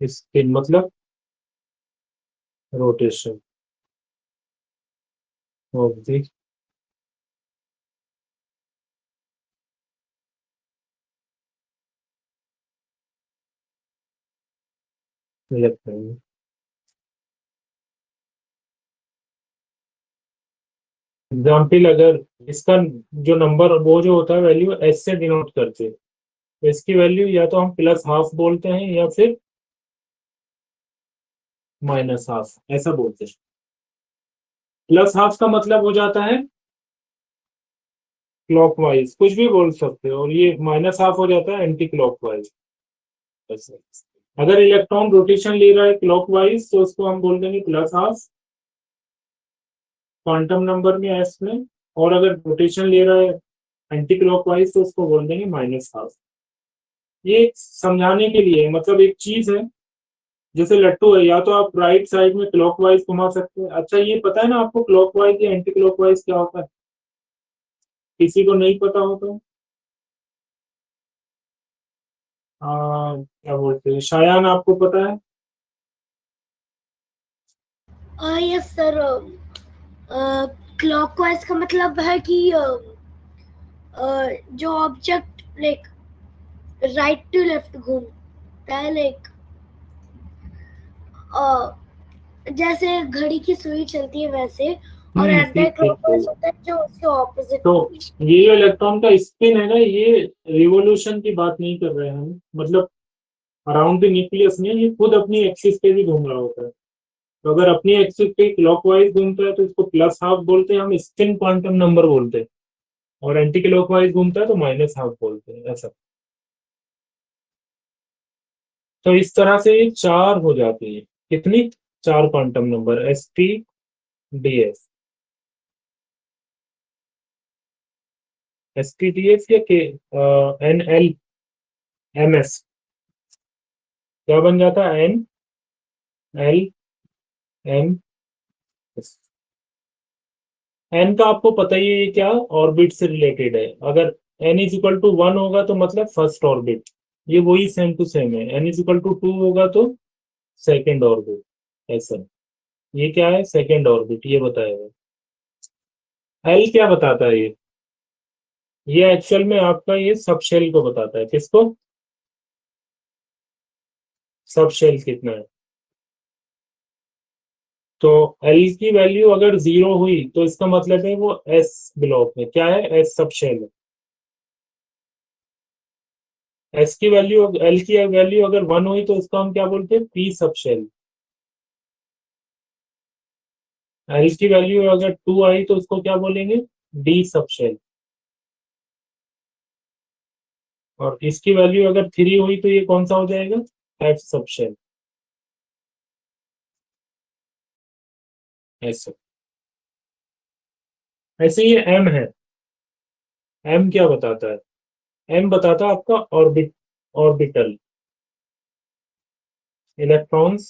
स्पिन मतलब rotation of the electron. Example, अगर इसका जो नंबर वो जो होता है वैल्यू एस से डिनोट करते हैं, तो इसकी वैल्यू या तो हम प्लस हाफ बोलते हैं या फिर माइनस हाफ, ऐसा बोलते हैं। प्लस हाफ का मतलब हो जाता है क्लॉकवाइज, कुछ भी बोल सकते हो, और ये माइनस हाफ हो जाता है एंटी क्लॉकवाइज। अगर इलेक्ट्रॉन रोटेशन ले रहा है क्लॉकवाइज तो उसको हम बोल देंगे प्लस हाफ क्वांटम नंबर में एस में, और अगर रोटेशन ले रहा है एंटी क्लॉकवाइज तो उसको बोल देंगे माइनस हाफ। ये समझाने के लिए, मतलब एक चीज है जैसे लट्टू है, या तो आप राइट साइड में क्लॉकवाइज घुमा सकते हैं। अच्छा, ये पता है ना आपको क्लॉकवाइज या एंटी क्लॉकवाइज क्या होता है? किसी को नहीं पता हो तो क्या बोलते हैं, शायान आपको पता है? यस सर, क्लॉकवाइज का मतलब है कि जो object like right to left घूमता है, लाइक जैसे घड़ी की सुई चलती है वैसे, और एंटी ठीक ठीक क्लॉकवाइज बोला। होता है जो उसके ऑपोजिट तो में। ये जो इलेक्ट्रॉन का स्पिन है ना, ये रिवोल्यूशन की बात नहीं कर रहे हैं हम, मतलब अराउंड द न्यूक्लियस में ये खुद अपनी एक्सिस पे भी घूम रहा होता है। तो अगर अपनी एक्सिस पे क्लॉकवाइज घूमता है तो इसको प्लस हाफ बोलते हैं, हम स्पिन क्वांटम नंबर बोलते हैं। और एंटी क्लॉकवाइज घूमता है तो माइनस हाफ बोलते हैं, ऐसा। तो इस तरह से ये 4 हो जाती है। कितनी? 4 quantum number, sp ds। sp ds या के nl ms क्या बन जाता है? n l m s। n का आपको पता ही है क्या, ऑर्बिट से रिलेटेड है। अगर n इज इक्वल टू 1 होगा तो मतलब फर्स्ट ऑर्बिट, ये वही सेम टू सेम है। n इज इक्वल टू 2 होगा तो सेकेंड ऑर्बिट, ऐसा। ये क्या है? सेकेंड ऑर्बिट, ये बताएगा। l क्या बताता है? ये एक्चुअल में आपका ये सब शेल को बताता है। किसको? सब शेल कितना है। तो L की वैल्यू अगर 0 हुई तो इसका मतलब है वो S ब्लॉक में। क्या है? S सब शेल है। S की वैल्यू, L की वैल्यू अगर 1 हुई तो उसको हम क्या बोलते हैं? P सब शेल। L की वैल्यू अगर 2 आई तो उसको क्या बोलेंगे? D सब शेल। और इसकी वैल्यू अगर 3 हुई तो ये कौन सा हो जाएगा? F सब शेल, ऐसे। ऐसे ये M है। M क्या बताता है? M बताता है आपका ऑर्बिटल, इलेक्ट्रॉन्स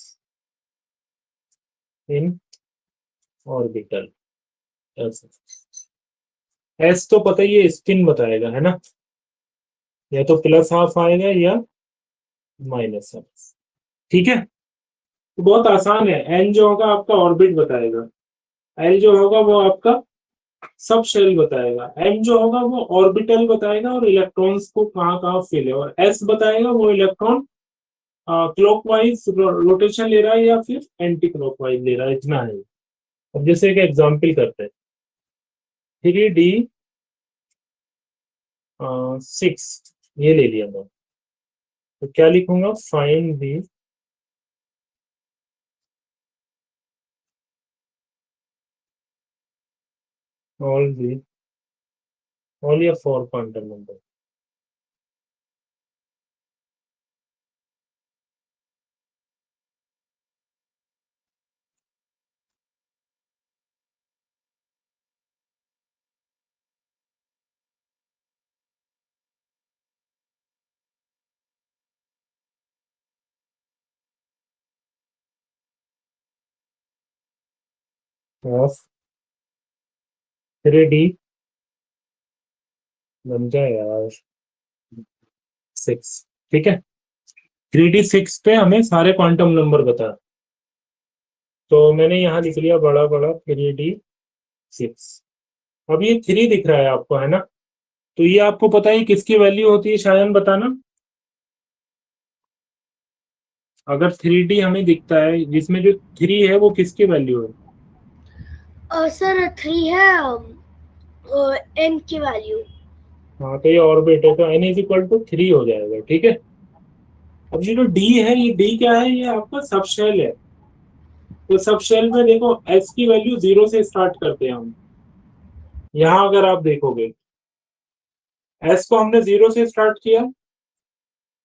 इन ऑर्बिटल, ऐसे। S तो पता ही है, स्पिन बताएगा, है ना? या तो प्लस हाफ आएगा या माइनस हाफ। ठीक है, तो बहुत आसान है। N जो होगा आपका ऑर्बिट बताएगा, L जो होगा वो आपका सब शेल बताएगा, M जो होगा वो ऑर्बिटल बताएगा और इलेक्ट्रॉन्स को कहाँ कहाँ फिल है, और S बताएगा वो इलेक्ट्रॉन क्लॉकवाइज रोटेशन ले रहा है या फिर एंटी क्लॉकवाइज ले रहा है, इतना है। अब जैसे एक एग्जांपल करते हैं, 3d 6 ये ले लिया मैं, तो क्या लिखूंगा? फाइंड दी ऑल या 4 क्वांटम नंबर। ऑफ 3d बन जाए यार 6। ठीक है, 3d 6 पे हमें सारे क्वांटम नंबर बता। तो मैंने यहाँ लिख लिया बड़ा बड़ा 3d 6। अब ये 3 दिख रहा है आपको, है ना? तो ये आपको पता है किसकी वैल्यू होती है, शायद बताना। अगर 3d हमें दिखता है जिसमें जो 3 है वो किसकी वैल्यू है? सर 3 है n की वैल्यू। हाँ, तो ये ऑर्बिट है तो n इज इक्वल टू 3 हो जाएगा। ठीक है, अब ये जो d है, ये d क्या है? ये आपका सब शेल है। तो सब शेल में देखो s की वैल्यू 0 से स्टार्ट करते हैं हम। यहाँ अगर आप देखोगे s को हमने 0 से स्टार्ट किया,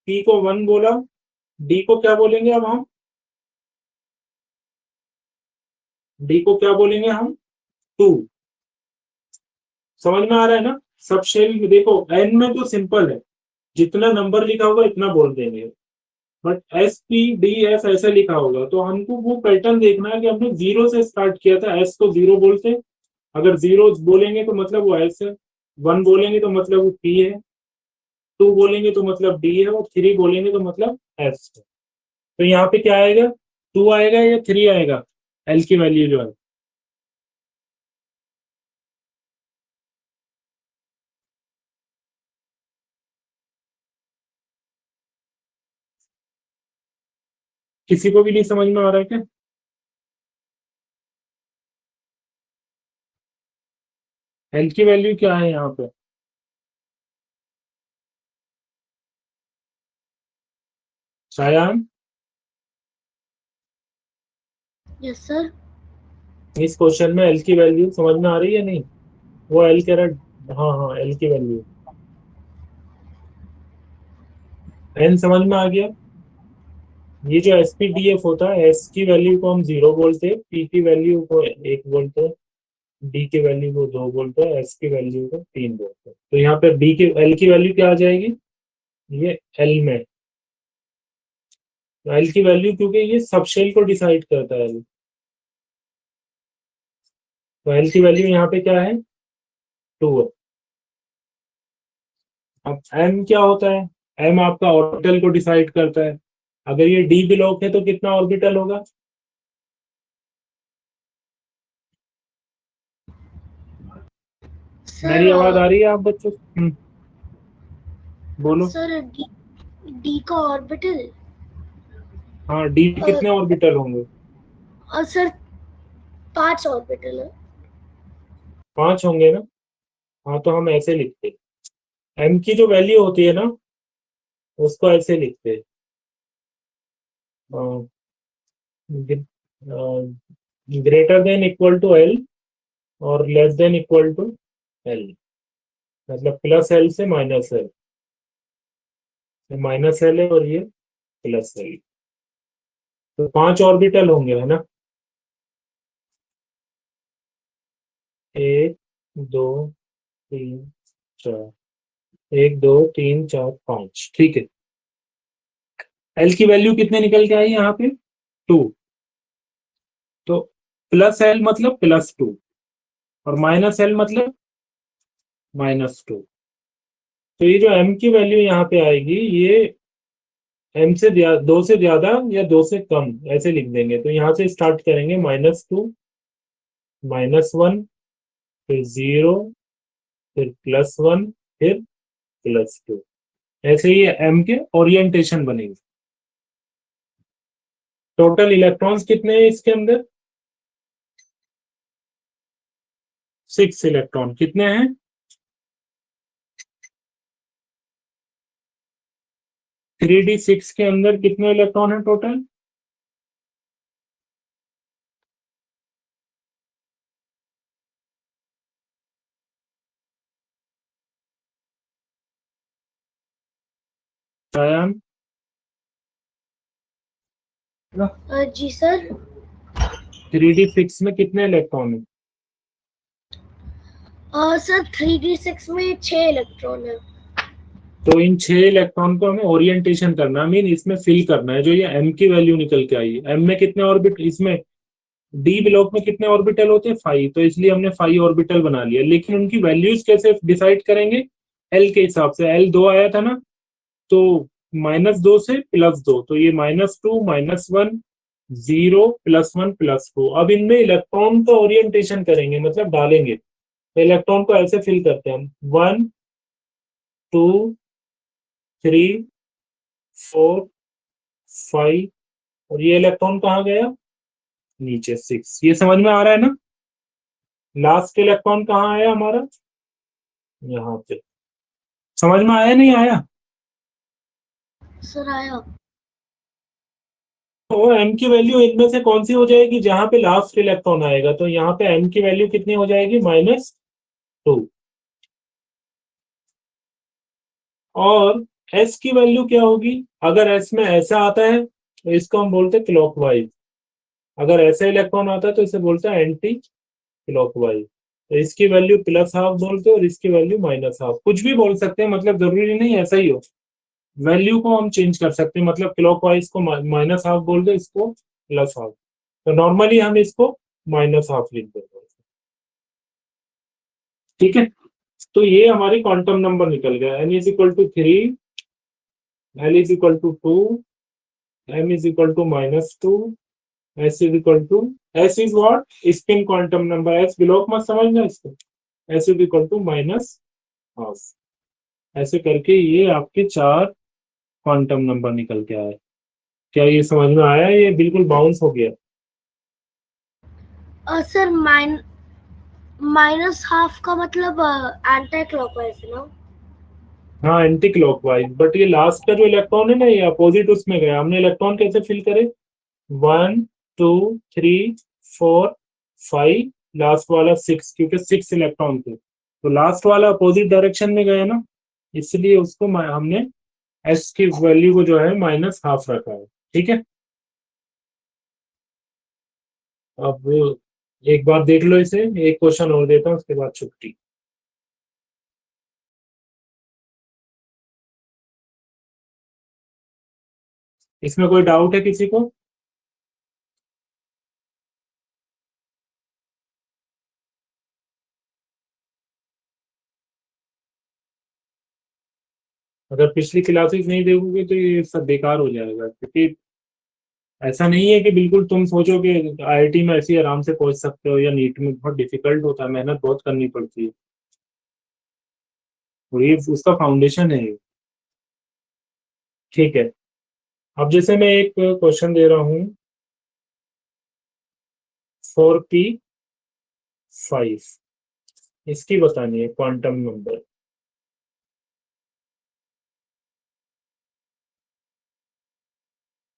p को 1 बोला, d को क्या बोलेंगे अब हम? d को क्या बोलेंगे हम? 2। समझ में आ रहा है ना? सब शेल में देखो n में तो सिंपल है, जितना नंबर लिखा होगा इतना बोल देंगे। But S P D F ऐसा लिखा होगा तो हमको वो पैटर्न देखना है कि हमने 0 से स्टार्ट किया था। एस को 0 बोलते, अगर 0 बोलेंगे तो मतलब वो एस है, 1 बोलेंगे तो मतलब वो पी है, 2 बोलेंगे तो मतलब डी है, और 3 बोलेंगे तो मतलब एस है। तो यहाँ पे क्या आएगा? 2 आएगा या 3 आएगा? एल की वैल्यू जो है किसी को भी नहीं समझ में आ रहा है क्या? एल की वैल्यू क्या है यहाँ पे? Shayan, yes sir. इस क्वेश्चन में एल की वैल्यू समझ में आ रही है नहीं? वो एल कह रहा, हाँ हाँ एल की वैल्यू एन समझ में आ गया। ये जो एस पी डी एफ होता है, एस की वैल्यू को हम 0 बोलते हैं, पी की वैल्यू को 1 बोलते हैं, डी की वैल्यू को 2 बोलते हैं, एस की वैल्यू को 3 बोलते हैं। तो यहाँ पे डी की एल की वैल्यू क्या आ जाएगी? ये एल में एल की वैल्यू, क्योंकि ये सब शेल को डिसाइड करता है एल, तो एल की वैल्यू यहाँ पे क्या है? 2 है। अब एम क्या होता है? एम आपका ऑर्बिटल को डिसाइड करता है। अगर ये डी ब्लॉक है तो कितना ऑर्बिटल होगा? मेरी आवाज आ रही है आप बच्चों? बोलो। सर डी का ऑर्बिटल, हाँ, डी कितने ऑर्बिटल होंगे? और सर 5 ऑर्बिटल है। 5 होंगे ना? हाँ, तो हम ऐसे लिखते हैं, एम की जो वैल्यू होती है ना, उसको ऐसे लिखते हैं, greater than equal to L और less than equal to L, मतलब प्लस एल से माइनस एल, माइनस एल है और ये प्लस एल। तो 5 ऑर्बिटल होंगे, है ना? 1 2 3 4, 1 2 3 4 5, ठीक है। एल की वैल्यू कितने निकल के आई यहाँ पे? 2। तो प्लस एल मतलब +2 और माइनस एल मतलब -2। तो ये जो m की वैल्यू यहाँ पे आएगी, ये m से 2 से ज्यादा या 2 से कम, ऐसे लिख देंगे। तो यहाँ से स्टार्ट करेंगे, -2, -1, फिर 0, फिर +1, फिर +2। ऐसे ही m के ओरिएंटेशन बनेंगे। टोटल इलेक्ट्रॉन्स कितने हैं इसके अंदर? 6 इलेक्ट्रॉन। कितने हैं? 3d6 के अंदर कितने इलेक्ट्रॉन है टोटल? शायान, जी सर। 3d6 में कितने इलेक्ट्रॉन है? सर 3d6 में 6 इलेक्ट्रॉन है। तो इन 6 इलेक्ट्रॉन को हमें ओरिएंटेशन करना है, मीन इसमें फिल करना है। जो ये m की वैल्यू निकल के आई है, m में कितने ऑर्बिट, इसमें d ब्लॉक में कितने ऑर्बिटल होते हैं? 5। तो इसलिए हमने 5 ऑर्बिटल बना लिया। लेकिन उनकी वैल्यूज कैसे डिसाइड करेंगे? l के हिसाब से। l 2 आया था ना, तो -2 से +2, तो ये -2 -1 0 +1 +2। अब इनमें इलेक्ट्रॉन का ओरिएंटेशन करेंगे, मतलब डालेंगे। तो इलेक्ट्रॉन को ऐसे फिल करते हैं हम, 1 2 3 4 5, और ये इलेक्ट्रॉन कहाँ गया? नीचे 6। ये समझ में आ रहा है ना? लास्ट इलेक्ट्रॉन कहाँ आया हमारा? यहाँ पे। समझ में आया नहीं आया? सर आया। तो m की वैल्यू इनमें से कौन सी हो जाएगी जहां पे लास्ट इलेक्ट्रॉन आएगा? तो यहाँ पे m की वैल्यू कितनी हो जाएगी? -2। और s की वैल्यू क्या होगी? अगर s में ऐसा आता है तो इसको हम बोलते हैं क्लॉकवाइज। अगर ऐसा इलेक्ट्रॉन आता है तो इसे बोलते हैं एंटी क्लॉकवाइज। तो इसकी वैल्यू +12 बोलते हैं और इसकी वैल्यू -12। कुछ भी बोल सकते हैं, मतलब जरूरी नहीं ऐसा ही हो। वैल्यू को हम चेंज कर सकते हैं, मतलब क्लॉकवाइज को -12 बोल दो, इसको +12। तो नॉर्मली हम इसको -12 लिख देते हैं। ठीक है, तो ये हमारी क्वांटम नंबर निकल गया। n = 3, l = 2, m = -2, s is what? Spin quantum number. s block मत समझना इसको। s = -12। ऐसे करके ये आपके 4 क्वांटम नंबर निकल के आए। क्या ये समझ में आया? ये बिल्कुल बाउंस हो गया। सर माइनस हाफ का मतलब एंटी क्लॉकवाइज है ना? हाँ, एंटी क्लॉकवाइज, बट ये लास्ट का जो इलेक्ट्रॉन है ना, ये अपोजिट उसमें गया। हमने इलेक्ट्रॉन कैसे फिल करे? 1 2 3 4 5, लास्ट वाला 6, क्योंकि 6 इलेक्ट्रॉन थे, तो लास्ट वाला अपोजिट डायरेक्शन में गया ना, इसलिए उसको हमने एस की वैल्यू को जो है माइनस हाफ रखा है। ठीक है, अब एक बार देख लो इसे, एक क्वेश्चन और देता हूँ, उसके बाद छुट्टी। इसमें कोई डाउट है किसी को? अगर पिछली क्लासेस नहीं देखोगे तो ये सब बेकार हो जाएगा, क्योंकि ऐसा नहीं है कि बिल्कुल तुम सोचो कि आईआईटी में ऐसे ही आराम से पहुंच सकते हो, या नीट में बहुत डिफिकल्ट होता है, मेहनत बहुत करनी पड़ती है, और ये उसका फाउंडेशन है। ठीक है, अब जैसे मैं एक क्वेश्चन दे रहा हूँ 4p5, इसकी बतानी है क्वांटम नंबर।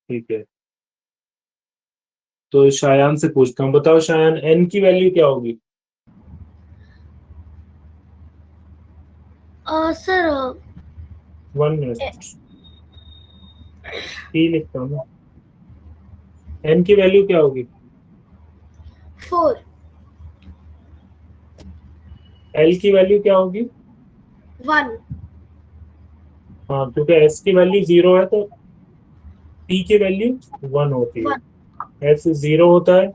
ठीक है, तो शायान से पूछता हूँ, बताओ शायान, एन की वैल्यू क्या होगी? सर 1 मिनट, पी लिखता हूँ ना। एन की वैल्यू क्या होगी? 4। एल की वैल्यू क्या होगी? 1। हाँ, क्योंकि एस की वैल्यू 0 है, तो पी की वैल्यू 1 होती 1। है। एस 0 होता है,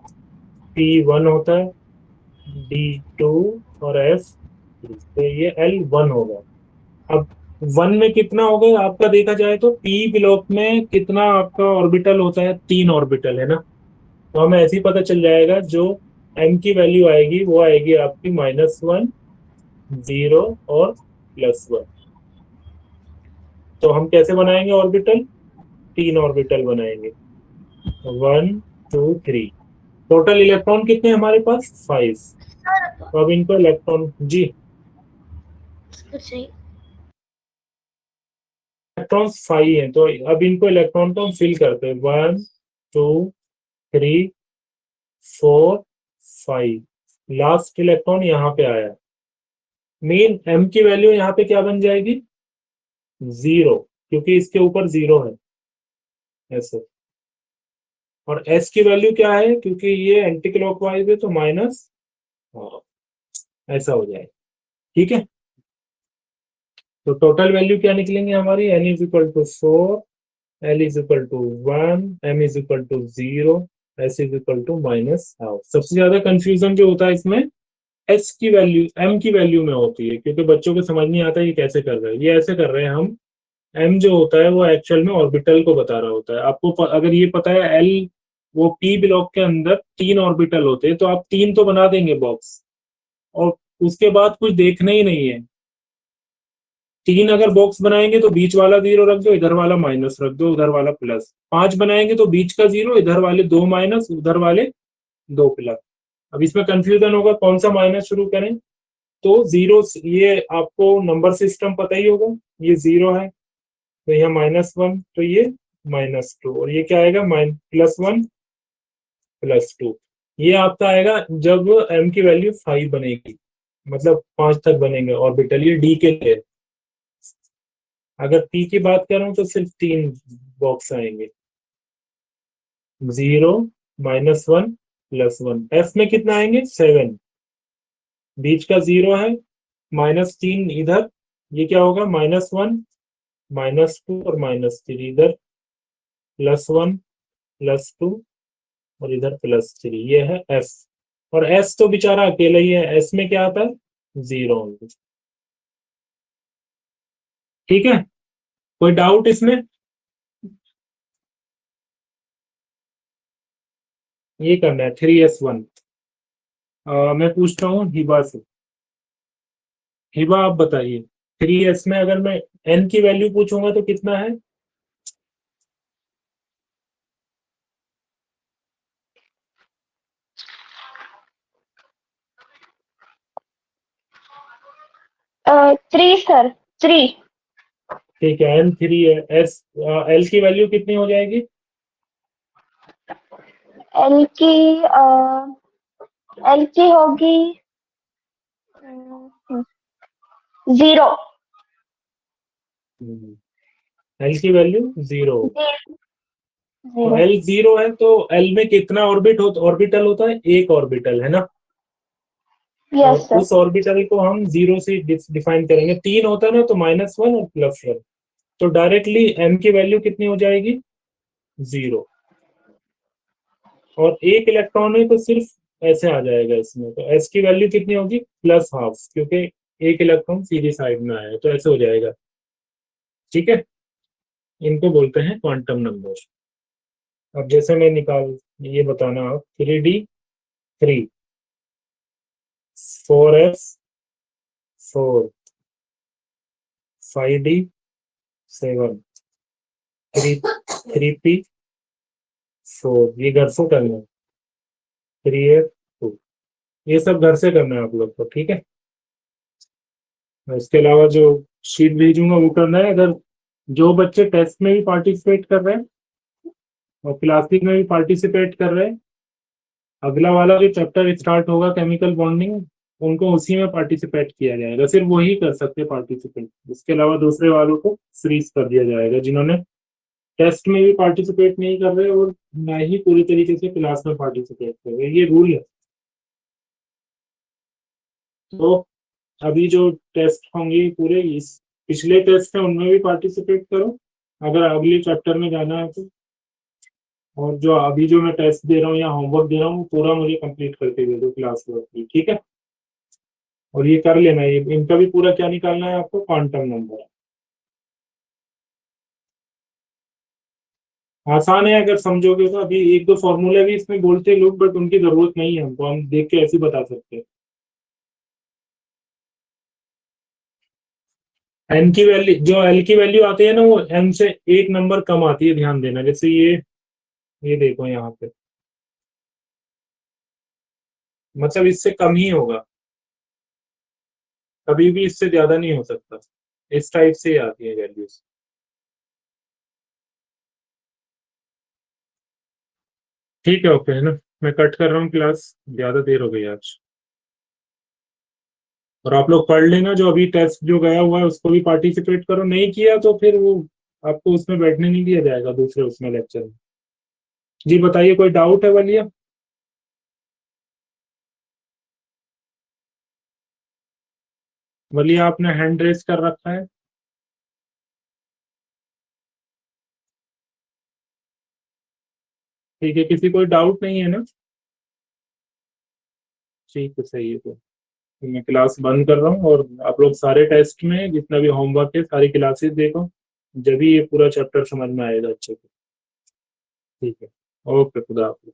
पी 1 होता है, डी 2 और एफ 3, तो ये एल 1 होगा। अब 1 में कितना होगा आपका, देखा जाए तो पी ब्लॉक में कितना आपका ऑर्बिटल होता है? 3 ऑर्बिटल है ना, तो हमें ऐसे ही पता चल जाएगा, जो एम की वैल्यू आएगी वो आएगी आपकी -1 0 और +1। तो हम कैसे बनाएंगे ऑर्बिटल? 3 ऑर्बिटल बनाएंगे, 1 2 3। टोटल इलेक्ट्रॉन कितने हैं हमारे पास? 5। सर तो अब इनको इलेक्ट्रॉन जी, सही। इलेक्ट्रॉन 5 हैं, तो अब इनको इलेक्ट्रॉन को हम फिल करते हैं, 1 2 3 4 5। लास्ट इलेक्ट्रॉन यहाँ पे आया। मेन एम की वैल्यू यहाँ पे क्या बन जाएगी? 0, क्योंकि इसके ऊपर 0 है, ऐसे। और एस की वैल्यू क्या है? क्योंकि ये एंटी क्लॉकवाइज है, तो माइनस, ऐसा हो जाएगा। ठीक है, तो टोटल वैल्यू क्या निकलेंगे हमारी? n is equal to 4, l is equal to 1, m is equal to 0, s is equal to -half. सबसे ज्यादा कंफ्यूजन जो होता है इसमें s की वैल्यू m की वैल्यू में होती है, क्योंकि बच्चों को समझ नहीं आता ये कैसे कर रहे हैं। ये ऐसे कर रहे हैं हम, m जो होता है वो एक्चुअल में ऑर्बिटल को बता रहा होता है। आपको अगर ये पता है l, वो p ब्लॉक के अंदर 3 ऑर्बिटल होते हैं, तो आप 3 तो बना देंगे बॉक्स, और उसके बाद कुछ देखना ही नहीं है। 3 अगर बॉक्स बनाएंगे तो बीच वाला 0 रख दो, इधर वाला माइनस रख दो, उधर वाला प्लस। 5 बनाएंगे तो बीच का 0, इधर वाले 2 माइनस, उधर वाले 2 प्लस। अब इसमें कंफ्यूजन होगा कौन सा माइनस शुरू करें, तो 0, ये आपको नंबर सिस्टम पता ही होगा, ये 0 है, तो यहाँ -1, तो ये -2, और ये क्या आएगा? +1 +2। ये आपका आएगा जब m की वैल्यू 5 बनेगी, मतलब 5 तक बनेंगे ऑर्बिटल, ये d के लिए। अगर p की बात करूं तो सिर्फ 3 बॉक्स आएंगे, 0 -1 +1। f में कितना आएंगे? 7, बीच का 0 है, -3 इधर, ये क्या होगा? -1 -2 और -3, इधर +1 +2 और इधर +3, ये है f। और s तो बेचारा अकेला ही है, s में क्या आता है? 0। ठीक है, कोई डाउट इसमें? ये करना है 3s1। मैं पूछता हूँ हिबा से। हिबा आप बताइए, 3s में अगर मैं n की वैल्यू पूछूंगा तो कितना है? 3 सर, 3। ठीक है, N3 है। L की वैल्यू कितनी हो जाएगी? एल की होगी 0। L की वैल्यू 0। तो 0। L 0 है तो L में कितना ऑर्बिटल होता है? एक ऑर्बिटल, है ना। और यस सर। उस ऑर्बिटल को हम 0 से डिफाइन करेंगे। 3 होता है ना, तो -1 और +1। तो डायरेक्टली m की वैल्यू कितनी हो जाएगी? 0। और एक इलेक्ट्रॉन है तो सिर्फ ऐसे आ जाएगा इसमें, तो s की वैल्यू कितनी होगी? +12, क्योंकि एक इलेक्ट्रॉन सीधी साइड में आया है, तो ऐसे हो जाएगा। ठीक है, इनको बोलते हैं क्वांटम नंबर। अब जैसे मैं ये बताना आप, 3D 3, 4s 4, 5D 7, 3P 4, ये घर से करना है। 3F 2, ये सब घर से करना है आप लोग को, ठीक है। इसके अलावा जो शीट भेजूंगा वो करना है। अगर जो बच्चे टेस्ट में भी पार्टिसिपेट कर रहे हैं और क्लासिक में भी पार्टिसिपेट कर रहे हैं, अगला वाला जो चैप्टर स्टार्ट होगा केमिकल बॉन्डिंग, उनको उसी में पार्टिसिपेट किया जाएगा। सिर्फ वही कर सकते हैं पार्टिसिपेट, इसके अलावा दूसरे वालों को फ्रीज कर दिया जाएगा। जिन्होंने टेस्ट में भी पार्टिसिपेट नहीं कर रहे और ना ही पूरी तरीके से क्लास में पार्टिसिपेट कर रहे, ये रूल है। तो अभी जो टेस्ट होंगे पूरे, इस पिछले टेस्ट है उनमें भी पार्टिसिपेट करो अगर अगले चैप्टर में जाना है तो। और जो अभी जो मैं टेस्ट दे रहा हूँ या होमवर्क दे रहा हूँ पूरा मुझे कंप्लीट करके दे दो क्लास वर्क की, ठीक है। और ये कर लेना, ये इनका भी पूरा क्या निकालना है आपको? Quantum number. आसान है अगर समझोगे तो। अभी एक दो फॉर्मूले भी इसमें बोलते हैं लोग, बट उनकी जरूरत नहीं है हमको, हम देख के ऐसे ही बता सकते हैं। एन की वैल्यू, जो एल की वैल्यू आती है ना, वो एन से एक नंबर कम आती है, ध्यान देना। जैसे ये देखो यहाँ पे, मतलब इससे कम ही होगा, कभी भी इससे ज्यादा नहीं हो सकता। इस टाइप से ही आती है वैल्यूज। ठीक है, ओके, है ना। मैं कट कर रहा हूँ क्लास, ज्यादा देर हो गई आज। और आप लोग पढ़ लेना, जो अभी टेस्ट जो गया हुआ है उसको भी पार्टिसिपेट करो। नहीं किया तो फिर वो आपको उसमें बैठने नहीं दिया जाएगा, दूसरे उसमें लेक्चर में। जी बताइए, कोई डाउट है वालिया? वालिया आपने हैंड रेस कर रखा है। ठीक है, किसी कोई डाउट नहीं है ना? ठीक है, सही है। तो मैं क्लास बंद कर रहा हूँ, और आप लोग सारे टेस्ट में जितना भी होमवर्क है सारी क्लासेस देखो, जब भी ये पूरा चैप्टर समझ में आएगा अच्छे से। ठीक है, ओके, खुदा हाफिज़।